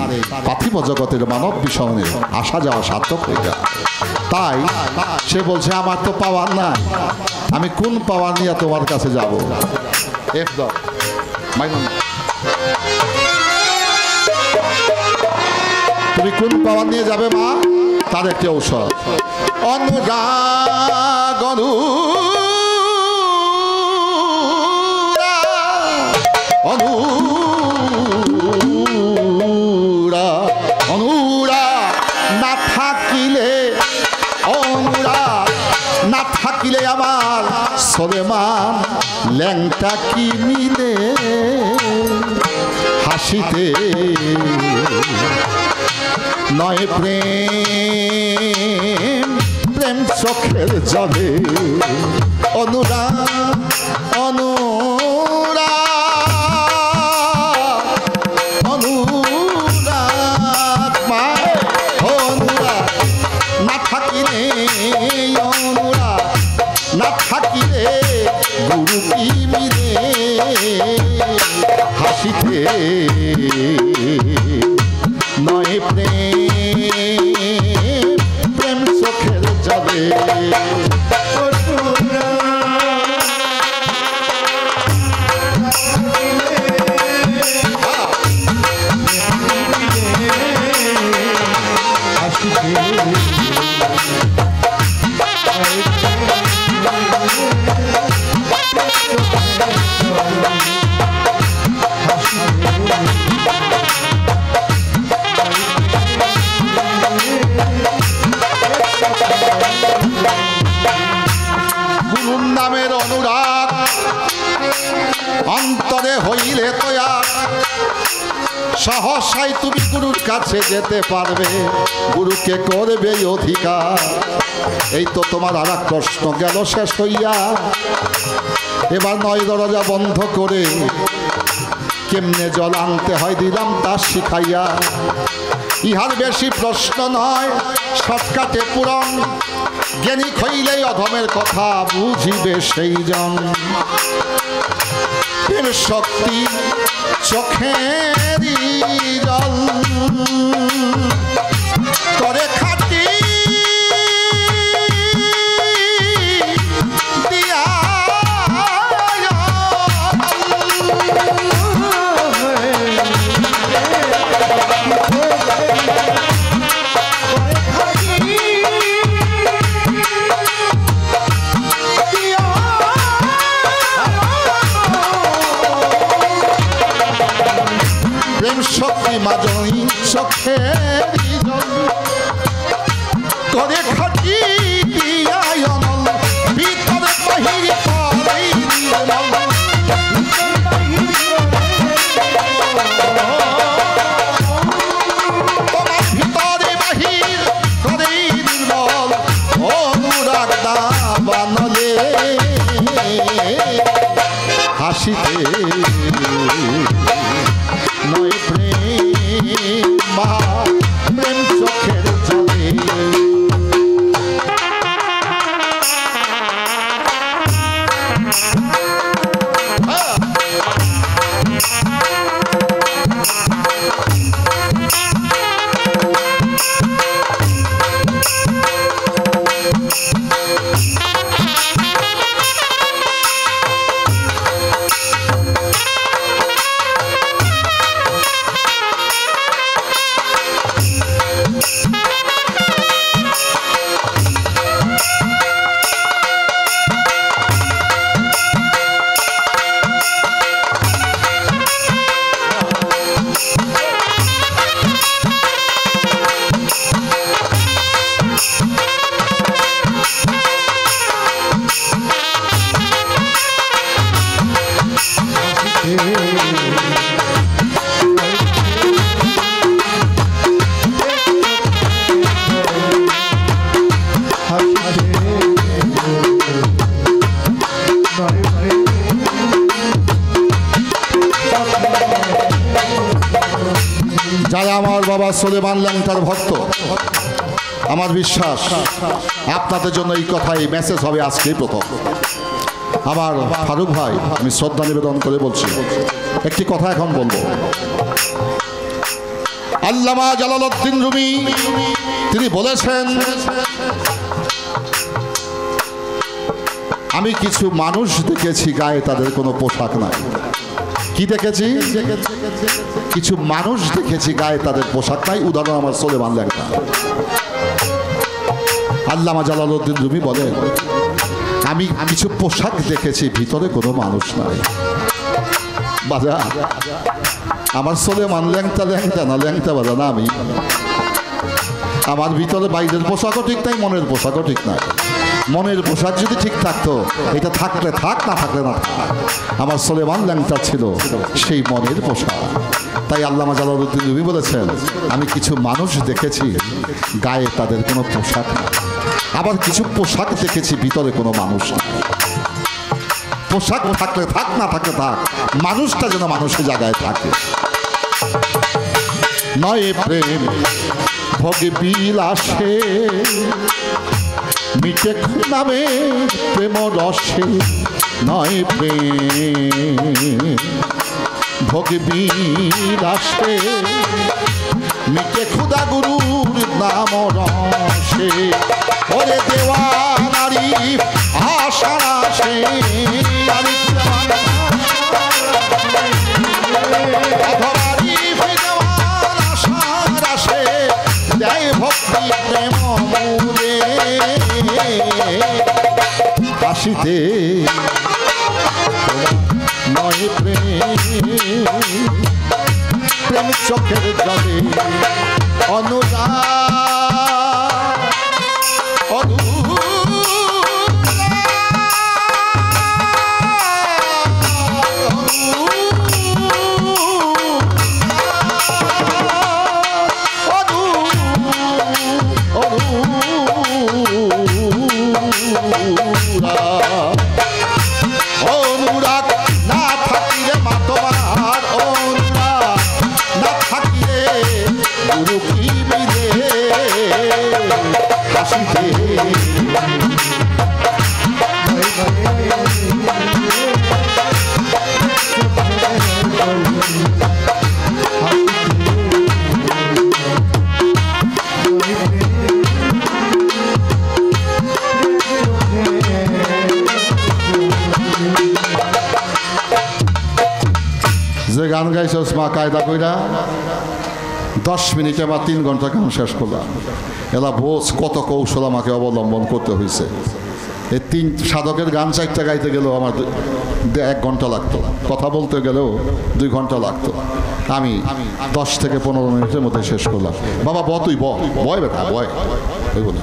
পার্থিব জগতের মানব বিষণের আসা যাওয়া সার্থক হয়ে যায়। তাই সে বলছে আমার তো পাওয়ার নাই, আমি কোন পাওয়ার নিয়ে তোমার কাছে যাব? তুমি কোন পাওয়ার নিয়ে যাবে মা? তার একটি ঔষধ, অনুরাগ না থাকিলে, অনুরাগ না থাকিলে আমার সলেমান ল্যাংটা কি মিলে হাসিতে নয় প্রেম, প্রেম চোখের জলে অনুরাগ, অনুরাগ, অনুরাগ মায় অনুরাগ না থাকিলে, অনুরাগ না থাকিলে গুরু কি মিলে হাসিতে নয় প্রেম, প্রেম চোখের জলে গুরুর নামের অনুরাগ অন্তরে হইলে তোয়া সহসাই তুমি গুরুর কাছে যেতে পারবে, গুরুকে করবে অধিকার। এই তো তোমার আর এক প্রশ্ন গেল শেষ হইয়া। এবার নয় দরজা বন্ধ করে কেমনে জল আনতে হয় দিলাম তা শিখাইয়া। ইহার বেশি প্রশ্ন নয়, শর্টকাটে পূরণ। জ্ঞানী হইলেই অধমের কথা বুঝিবে সেই জন। প্রেম শক্তি চোখের জল করে খাটি দিয়া প্রেম শক্তি মাজনী চোখের করে খাটি দিয়া অনল ভিতরে বাহির করে নির্মল। তোমার ভিতরে বাহির করে নির্মল অনুরাগ বানলে হাসিতে নয় প্রেম, মা প্রেম চোখের জলে বাবা সুলেমান ল্যাংটার ভক্ত, আমার বিশ্বাস আপনাদের জন্য এই কথাই মেসেজ হবে আজকেই প্রথম। আমার ফারুক ভাই, আমি শ্রদ্ধা নিবেদন করে বলছি, একটি কথা এখন বলবো। আল্লামা জালালউদ্দিন রুমি তিনি বলেছেন, আমি কিছু মানুষ দেখেছি গায়ে তাদের কোনো পোশাক নাই। কি দেখেছি? কিছু মানুষ দেখেছি গায়ে তাদের পোশাক নাই। উদাহরণ আমার সুলেমান ল্যাংটা। আল্লামা জালালউদ্দিন রুমি বলেন, আমি কিছু পোশাক দেখেছি, ভিতরে কোনো মানুষ নাই। বাজা আমার সুলেমান ল্যাংটা, ল্যাংটা না, ল্যাংটা বাজা না আমি। আমার ভিতরে বাইরের পোশাকও ঠিক নাই, মনের পোশাকও ঠিক নাই। মনের পোশাক যদি ঠিক থাকতো, এটা থাকলে থাক, না থাকলে না থাক। আমার সুলেমান ল্যাংটা ছিল সেই মনের পোশাক। তাই আল্লামা জালালউদ্দিন রুমি বলেছেন, আমি কিছু মানুষ দেখেছি গায়ে তাদের কোনো পোশাক নেই, আবার কিছু পোশাক দেখেছি ভিতরে কোনো মানুষ নেই। পোশাক থাকলে থাক, না থাকলে থাক, মানুষটা যেন মানুষের জায়গায় থাকে। নয় প্রেম ভোগে বিলাসে, মিটে নামে প্রেম রসে। নয় প্রেম ভোগে বিলাসে, মিটে খুদা গুরুর নাম রসে। ওরে দেওয়ানারি আশা রাশে, ভক্তি প্রেম মূলে হাসিতে নয় প্রেম, প্রেম চোখের জলে অনুরাগ না থাকিলে মা তোমার, অনুরাগ না থাকিলে গুরু কি মিলে হাসিতে। যে গান গাইছস মা কায়দা কইরা 10 মিনিটে বা 3 ঘন্টা গান শেষ করলাম। এলা বোঝ কত কৌশল আমাকে অবলম্বন করতে হয়েছে। এই 3 সাধকের গান 4টা গাইতে গেলেও আমার 1 ঘন্টা লাগতো, কথা বলতে গেলেও 2 ঘন্টা লাগতো। আমি 10 থেকে 15 মিনিটের মধ্যে শেষ করলাম। বাবা ব, তুই বয় বেটা বয়, ওইগুলো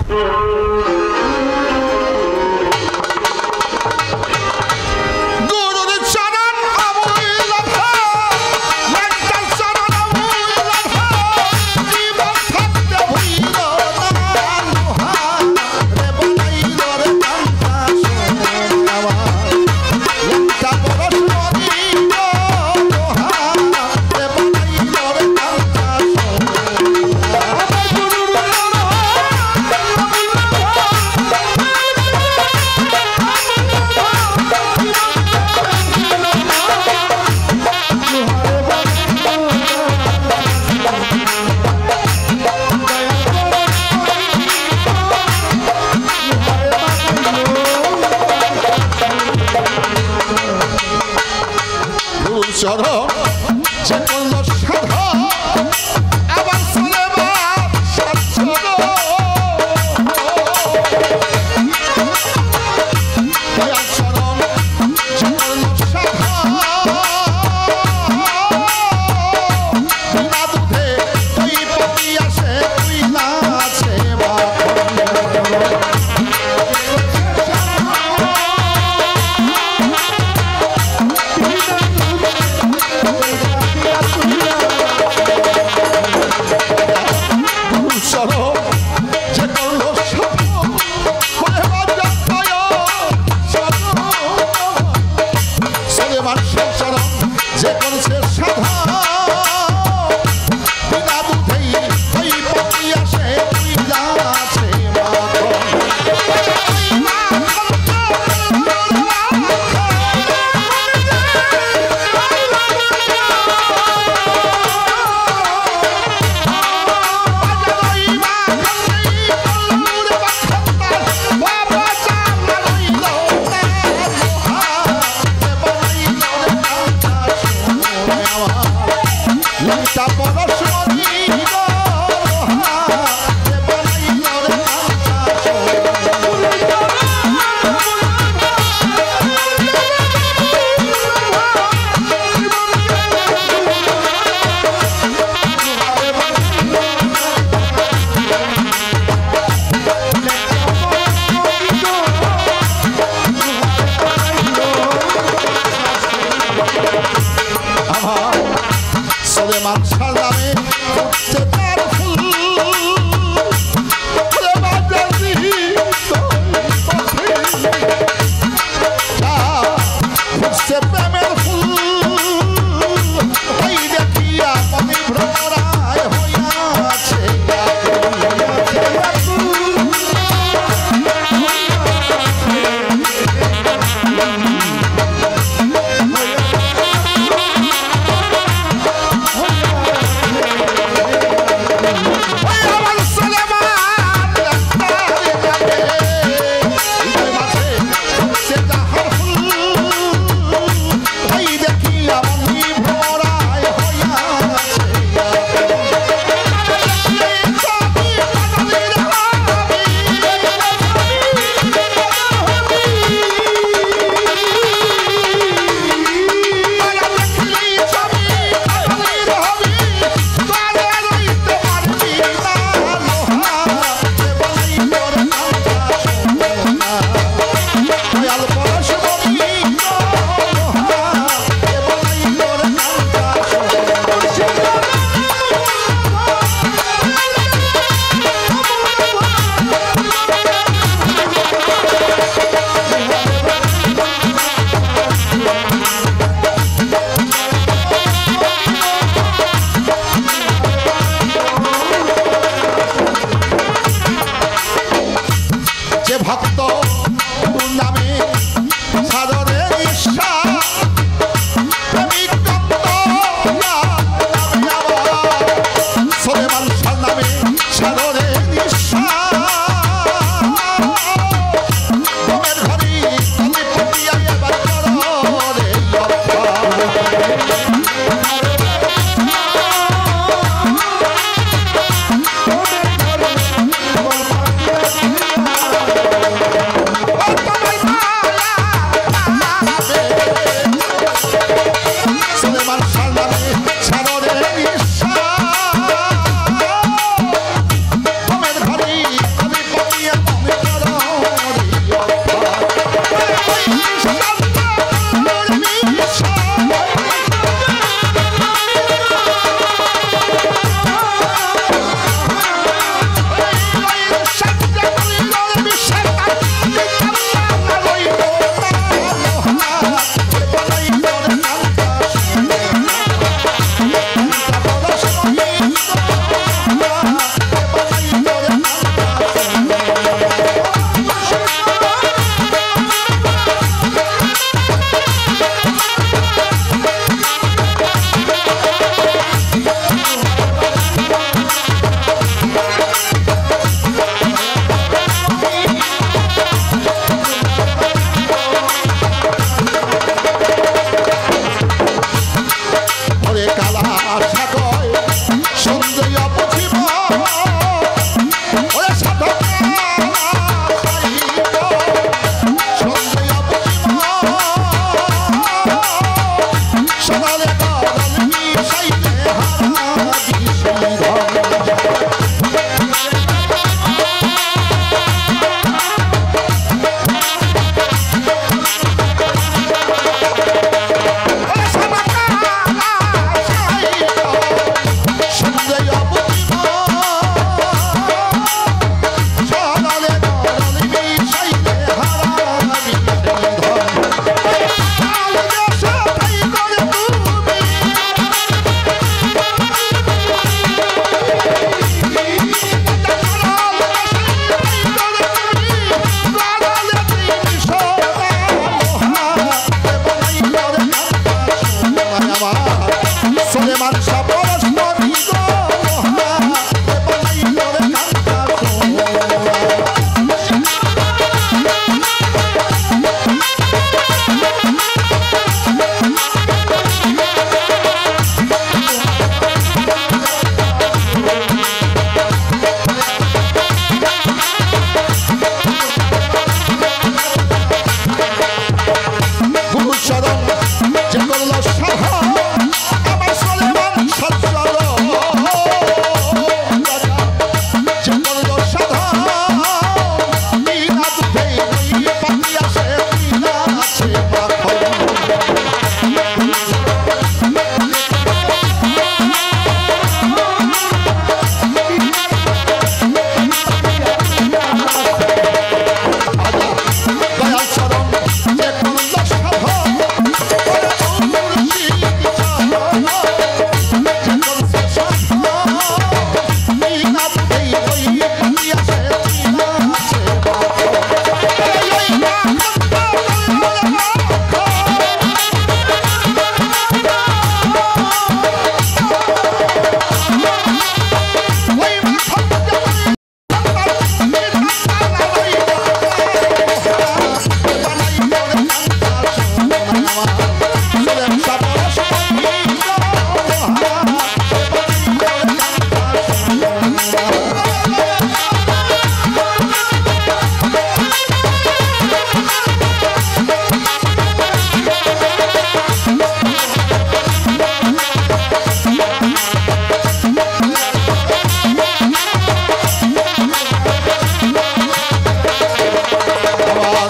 সম্পদ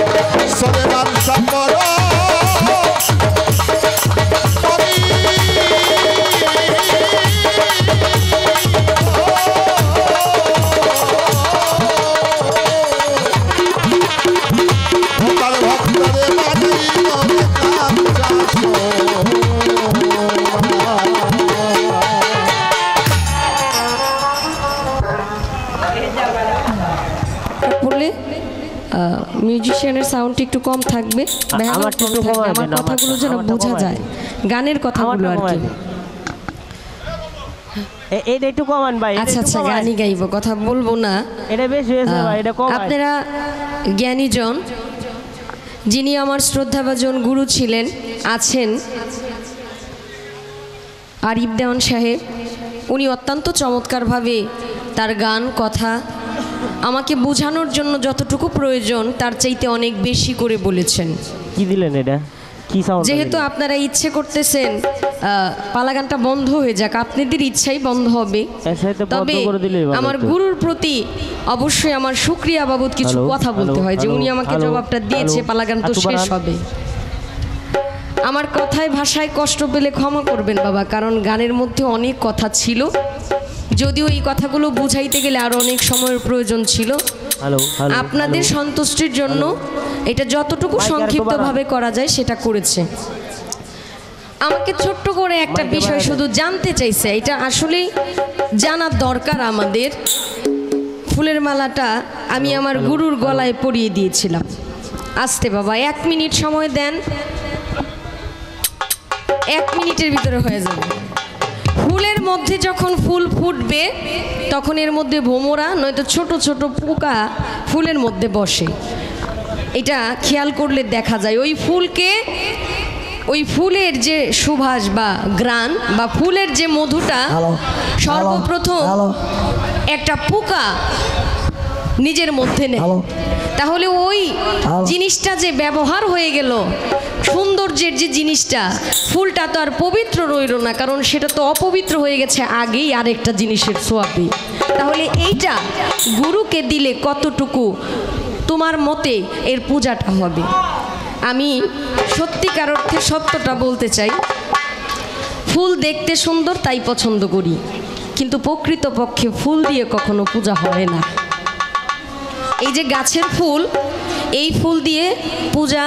সলেমান সম্পদ মিউজিশিয়ানের সাউন্ড একটু কম থাকবে, আমার কথাগুলো যেন বোঝা যায়, গানের কথাগুলো আর কি। এটা একটু কমান ভাই। আচ্ছা আচ্ছা, গানই গাইবো, কথা বলবো না। এটা বেশি হয়েছে ভাই, এটা কম। আপনারা জ্ঞানীজন, যিনি আমার শ্রদ্ধাভাজন গুরু ছিলেন, আছেন আরিফ দেওয়ান সাহেব। উনি অত্যন্ত চমৎকারভাবে তার গান কথা আমাকে বোঝানোর জন্য যতটুকু প্রয়োজন তার চাইতে অনেক বেশি করে বলেছেন। কি দিলেন এটা? কি সাউন্ড? যেহেতু আপনারা ইচ্ছে করতেছেন পালা গানটা বন্ধ হয়ে যাক, আপনাদের ইচ্ছাই বন্ধ হবে, তবে আমার গুরুর প্রতি অবশ্যই আমার শুকরিয়া বাবদ কিছু কথা বলতে হয়, যে উনি আমাকে জবাবটা দিয়েছে, পালা গান তো শেষ হবে। আমার কথায় ভাষায় কষ্ট পেলে ক্ষমা করবেন বাবা, কারণ গানের মধ্যে অনেক কথা ছিল, যদিও এই কথাগুলো বুঝাইতে গেলে আরো অনেক সময়ের প্রয়োজন ছিল। আপনাদের সন্তুষ্টির জন্য এটা যতটুকু সংক্ষিপ্তভাবে করা যায় সেটা করেছে। আমাকে ছোট্ট করে একটা বিষয় শুধু জানতে চাইছে, এটা আসলেই জানার দরকার আমাদের। ফুলের মালাটা আমি আমার গুরুর গলায় পরিয়ে দিয়েছিলাম। আসতে বাবা, 1 মিনিট সময় দেন, 1 মিনিটের ভিতরে হয়ে যাবে। ফুলের মধ্যে যখন ফুল ফুটবে তখন এর মধ্যে ভোমরা নয়তো ছোট ছোট পোকা ফুলের মধ্যে বসে, এটা খেয়াল করলে দেখা যায়। ওই ফুলের যে সুবাস বা গ্রান বা ফুলের যে মধুটা সর্বপ্রথম একটা পোকা নিজের মধ্যে নেয়, তাহলে ওই জিনিসটা যে ব্যবহার হয়ে গেল, সৌন্দর্যের যে জিনিসটা, ফুলটা তো আর পবিত্র রইল না, কারণ সেটা তো অপবিত্র হয়ে গেছে আগেই আরেকটা জিনিসের ছোঁয়াবে। তাহলে এইটা গুরুকে দিলে কতটুকু তোমার মতে এর পূজাটা হবে? আমি সত্যিকার অর্থে সত্যটা বলতে চাই, ফুল দেখতে সুন্দর তাই পছন্দ করি, কিন্তু প্রকৃতপক্ষে ফুল দিয়ে কখনো পূজা হয় না। এই যে গাছের ফুল, এই ফুল দিয়ে পূজা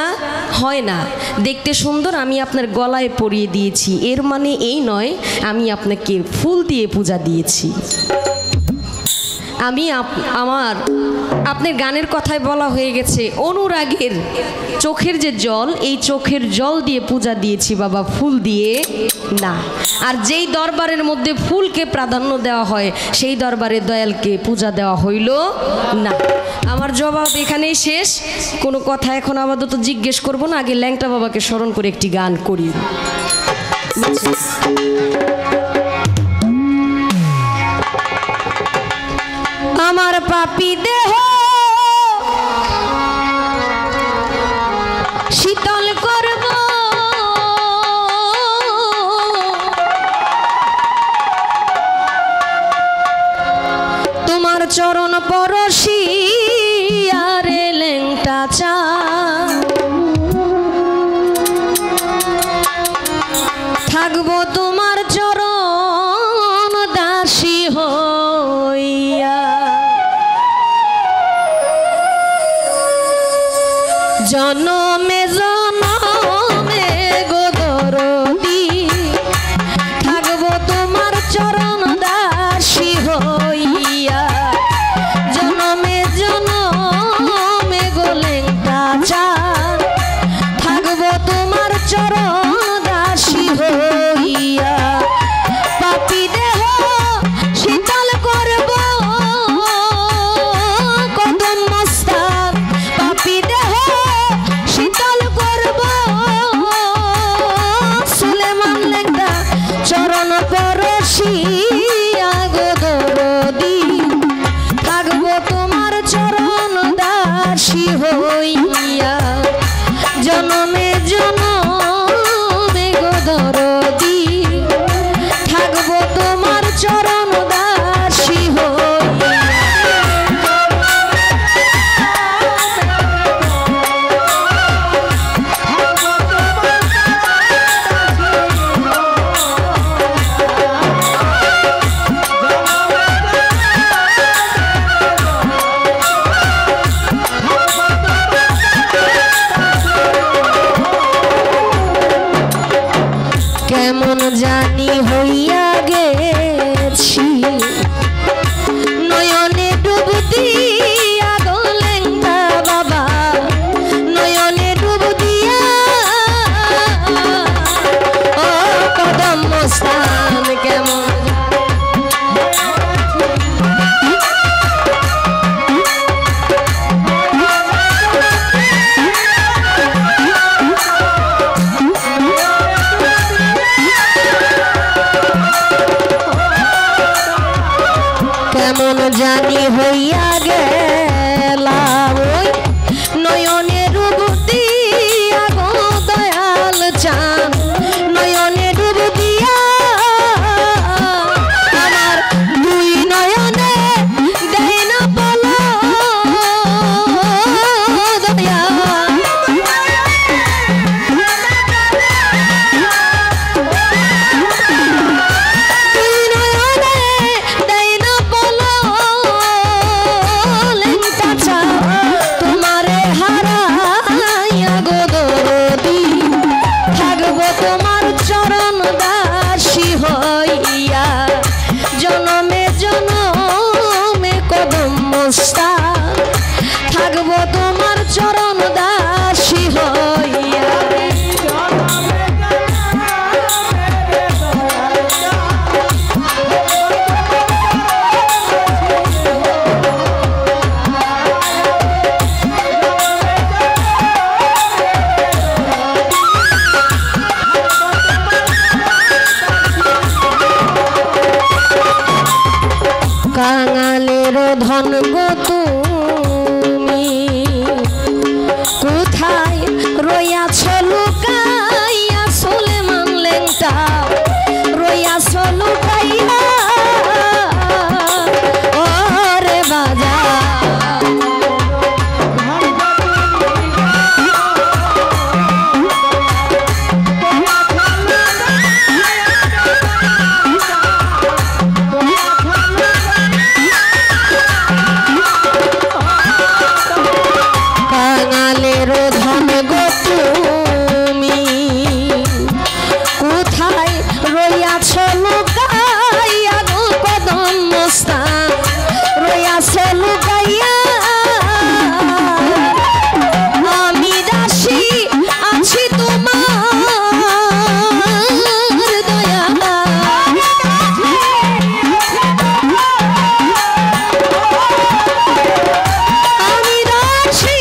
হয় না। দেখতে সুন্দর, আমি আপনার গলায় পরিয়ে দিয়েছি, এর মানে এই নয় আমি আপনাকে ফুল দিয়ে পূজা দিয়েছি। আমি আপনার গানের কথায় বলা হয়ে গেছে অনুরাগের চোখের যে জল, এই চোখের জল দিয়ে পূজা দিয়েছি বাবা, ফুল দিয়ে না। আর যেই দরবারের মধ্যে ফুলকে প্রাধান্য দেওয়া হয় সেই দরবারে দয়ালকে পূজা দেওয়া হইল না। আমার জবাব এখানেই শেষ, কোনো কথা এখন আপাতত জিজ্ঞেস করব না, আগে ল্যাংটা বাবাকে স্মরণ করে একটি গান করি। আমার পাপী দেহ শীতল করব, তোমার চরণ পরশি আরে লেংটা চা, থাকবো তোমার চরণ দাসী হইয়া, জনমে জনমে গো দরদি, থাকবো তোমার চরণ দাসী হইয়া, জনমে জনমে গো লেংটা চা, থাকবো তোমার চরণ দাসী হইয়া। পাপী দেহ শীতল করব কদম মস্তাক, পাপী দেহ শীতল করব সুলেমান লেংটা চরণ পরশিয়া গো দরদি, থাকবো তোমার চরণ দাসী হইয়া, জনমে জনমে গো দরদি, থাকবো তোমার চরণ দাসী হইয়া। জানি হইয়া গেছি নয়নে ডুব দিয়া গো লেঙ্গা বাবা নয়নে ডুব দিয়া ও কদম মস্তান কেমন কেমন জানি হইয়া গেলাম ওই নয়নে ডুব দিয়া গো দয়াল চান নয়নে ডুব দিয়া আমার দুই নয়নে দেয় না বলো দয়া থাকবো তোমার চরণ দাসী হইয়া কাঙালের ধন গো তুমি কোথায় রইয়াছ লুকাইয়া সুলেমান লেংটা রইয়াছ লুকাইয়া ওরে বাজা ধন গো তুমি কোথায় রইয়াছ লুকাইয়া গো কদম মস্তান রইয়াছ লুকাইয়া আমি দাসী আছি তোমার দয়া আমি দাসী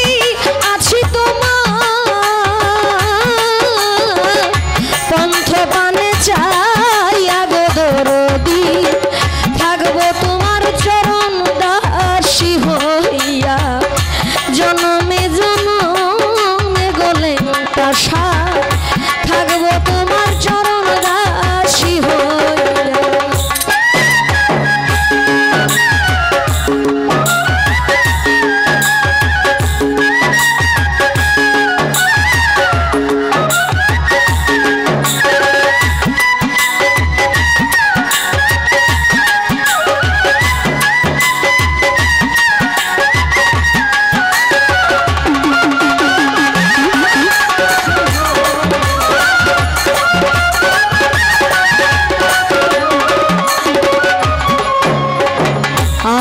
আছি পন্থ পানে চাইয়া গো দরদি থাকবো তোমার চরণ দাসী হইয়া জনমে জনমে গলে তাসা থাকবো তোমার চরণ দাসী হইয়া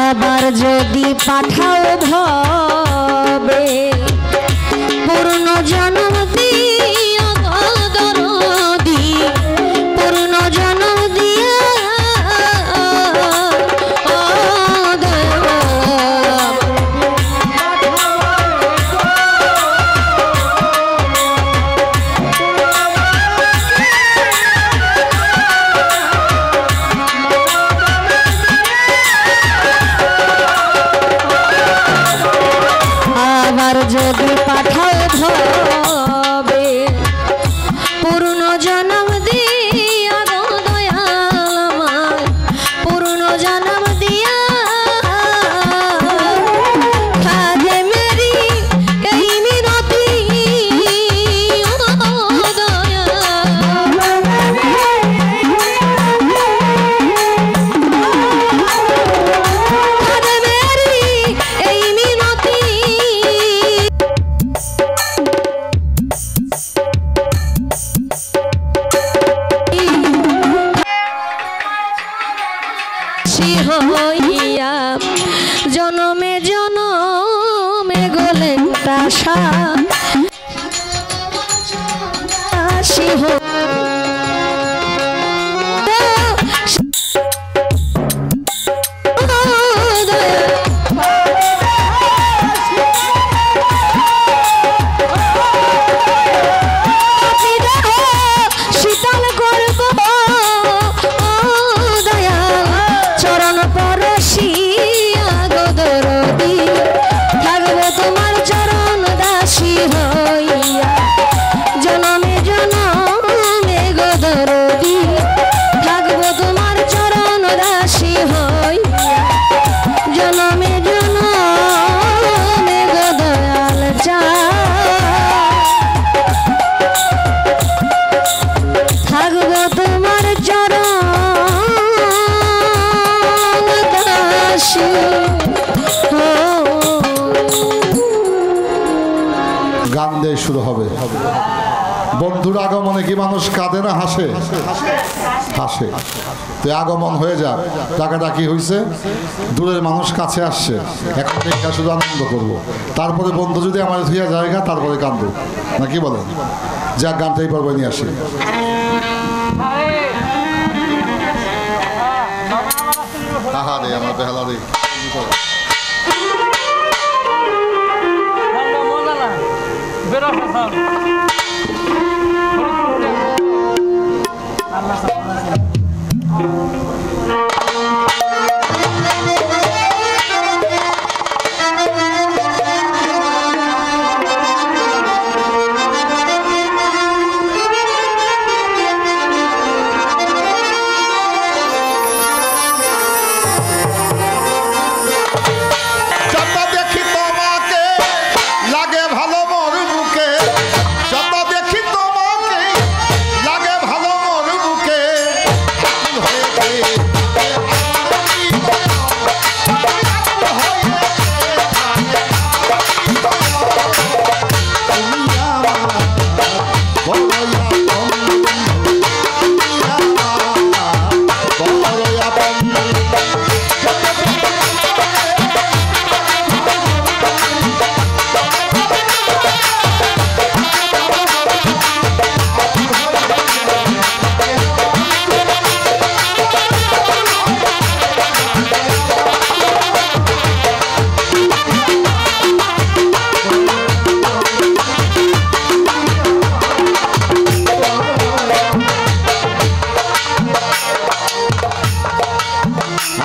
আবার যদি পাঠাও ভবে পূর্ণ জন্ম দিও দরদি পূর্ণ জন্ম দিয়া আবার যদি পাঠাও ভবে পূর্ণ জন্ম দিয়া গো দয়াল আমায় পূর্ণ জন্ম দিয়া খাজে মেরি এই মিনতি দয়া খাজে মেরি এই মিনতি হো শীতল করব দয়াল চরণ পরশিয়া গোদরদি থাকবো তোমার চরণ দাসী হইয়া জনমে জনমে গোদরদি থাকবো তোমার চরণ দাসী হইয়া জনমে জনমে গোদয়াল চা থাকবো তোমার চরণ দাসী গান দিয়ে শুরু হবে। বন্ধুর আগমনে কি মানুষ কাঁদে না হাসে? হাসে। তো আগমন হয়ে যাক, টাকাটা কি হয়েছে, দূরের মানুষ কাছে আসছে, এখন থেকে শুধু আনন্দ করবো। তারপরে বন্ধু যদি আমার ধুয়া জায়গা তারপরে কান্দো, না কি বলেন? যাক, গানটাই পর্বে নিয়ে আসি। আহা রে আমার বেহালা রে।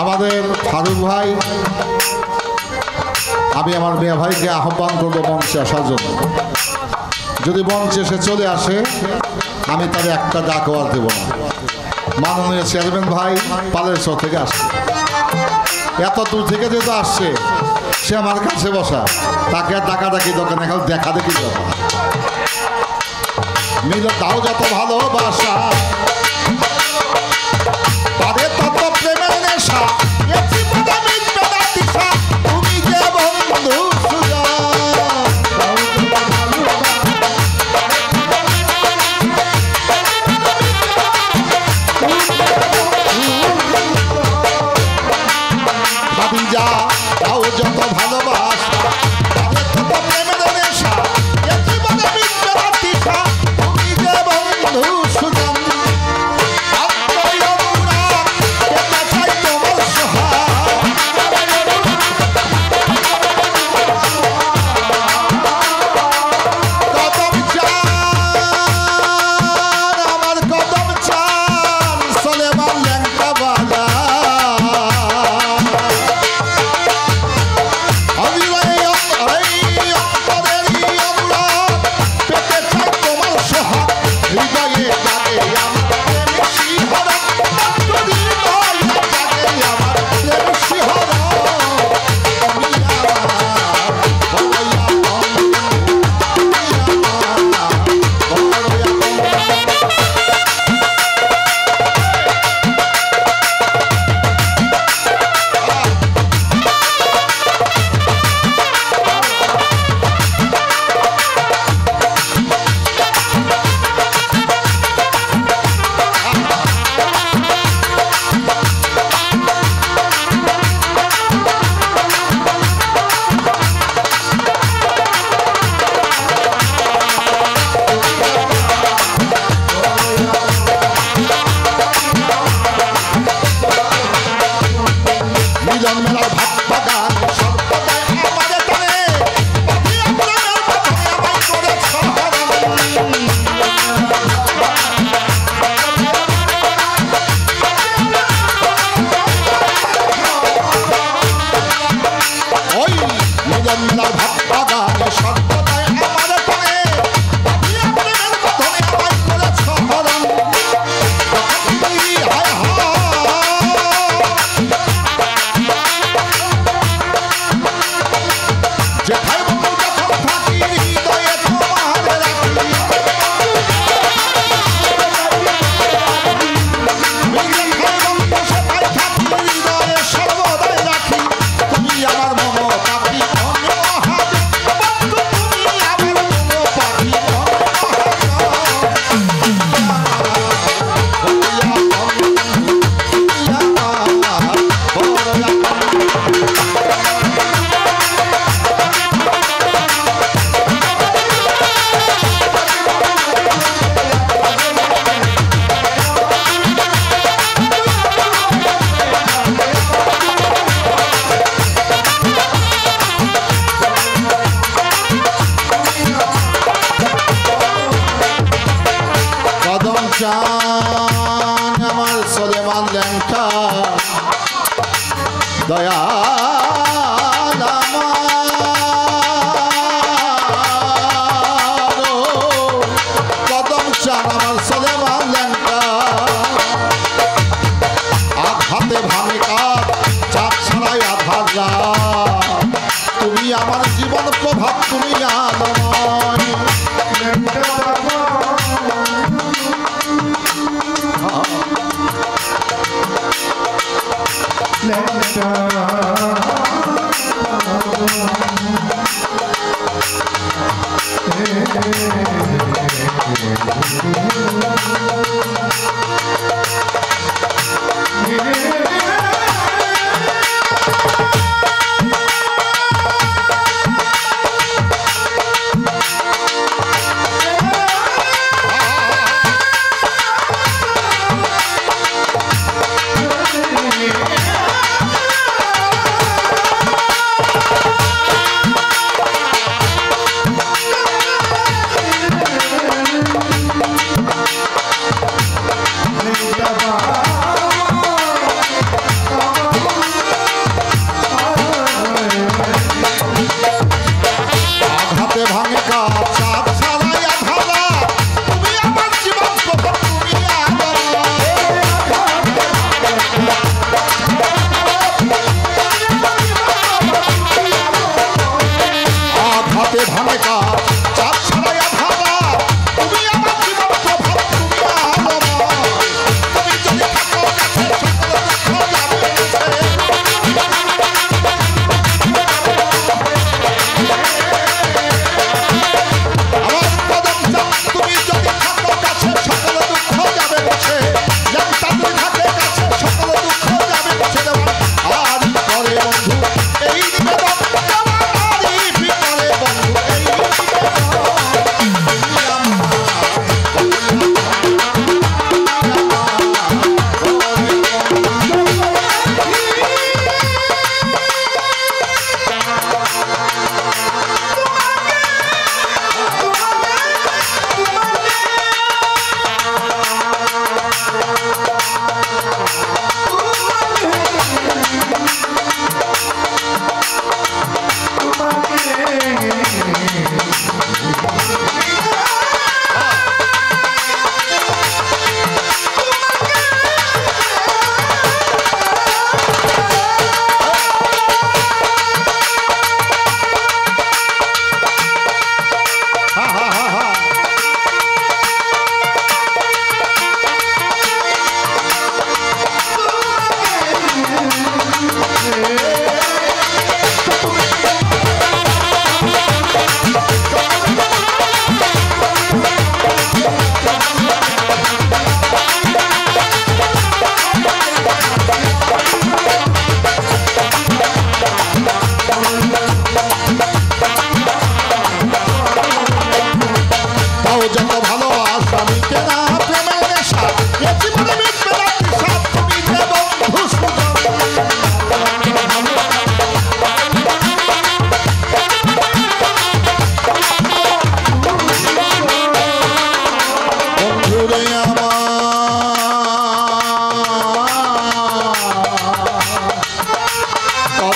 আমাদের ফারুক ভাই, আমি আমার মেয়ে ভাইকে আহ্বান করবো মঞ্চে আসার জন্য। যদি মঞ্চে এসে চলে আসে আমি তার একটা ডাকও আর দেবো না। মাননীয় চেয়ারম্যান ভাই পালেশ্বর থেকে আসছে, এত দূর থেকে যেহেতু আসছে, সে আমার কাছে বসা, তাকে আর ডাকাডাকি দরকার না, দেখা দেখি দরকার। মিলে তাও যত ভালোবাসা তাদের তত প্রেমের নেশা, তুমি যে বন্ধু ভাবি যা তাও যত ভালোবাসা তাদের তত প্রেমের নেশা, জীবনে মিটবে না তৃষা, তুমি যে বন্ধু সুজন। চান আমার সলেমান ল্যাংটা দয়াল আমার কদম চান আমার সলেমান ল্যাংটা আঘাতে ভাঙে কাঠ চাপ ছাড়াই আধার রাত তুমি আমার জীবন প্রভাব তুমি আলোময়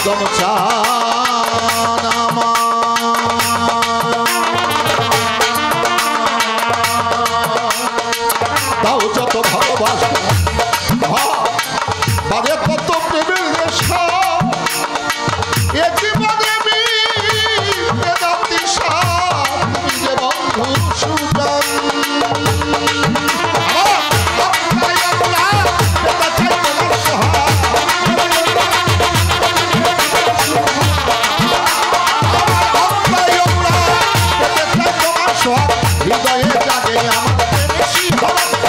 কদম চান দাও যত ভালোবাসা বারে কত প্রেমের নেশা এ জীবনে বেদান্তিশা তুমি যে বন্ধু সুদান হৃদয়ে জাগে আমার বেশি ভালো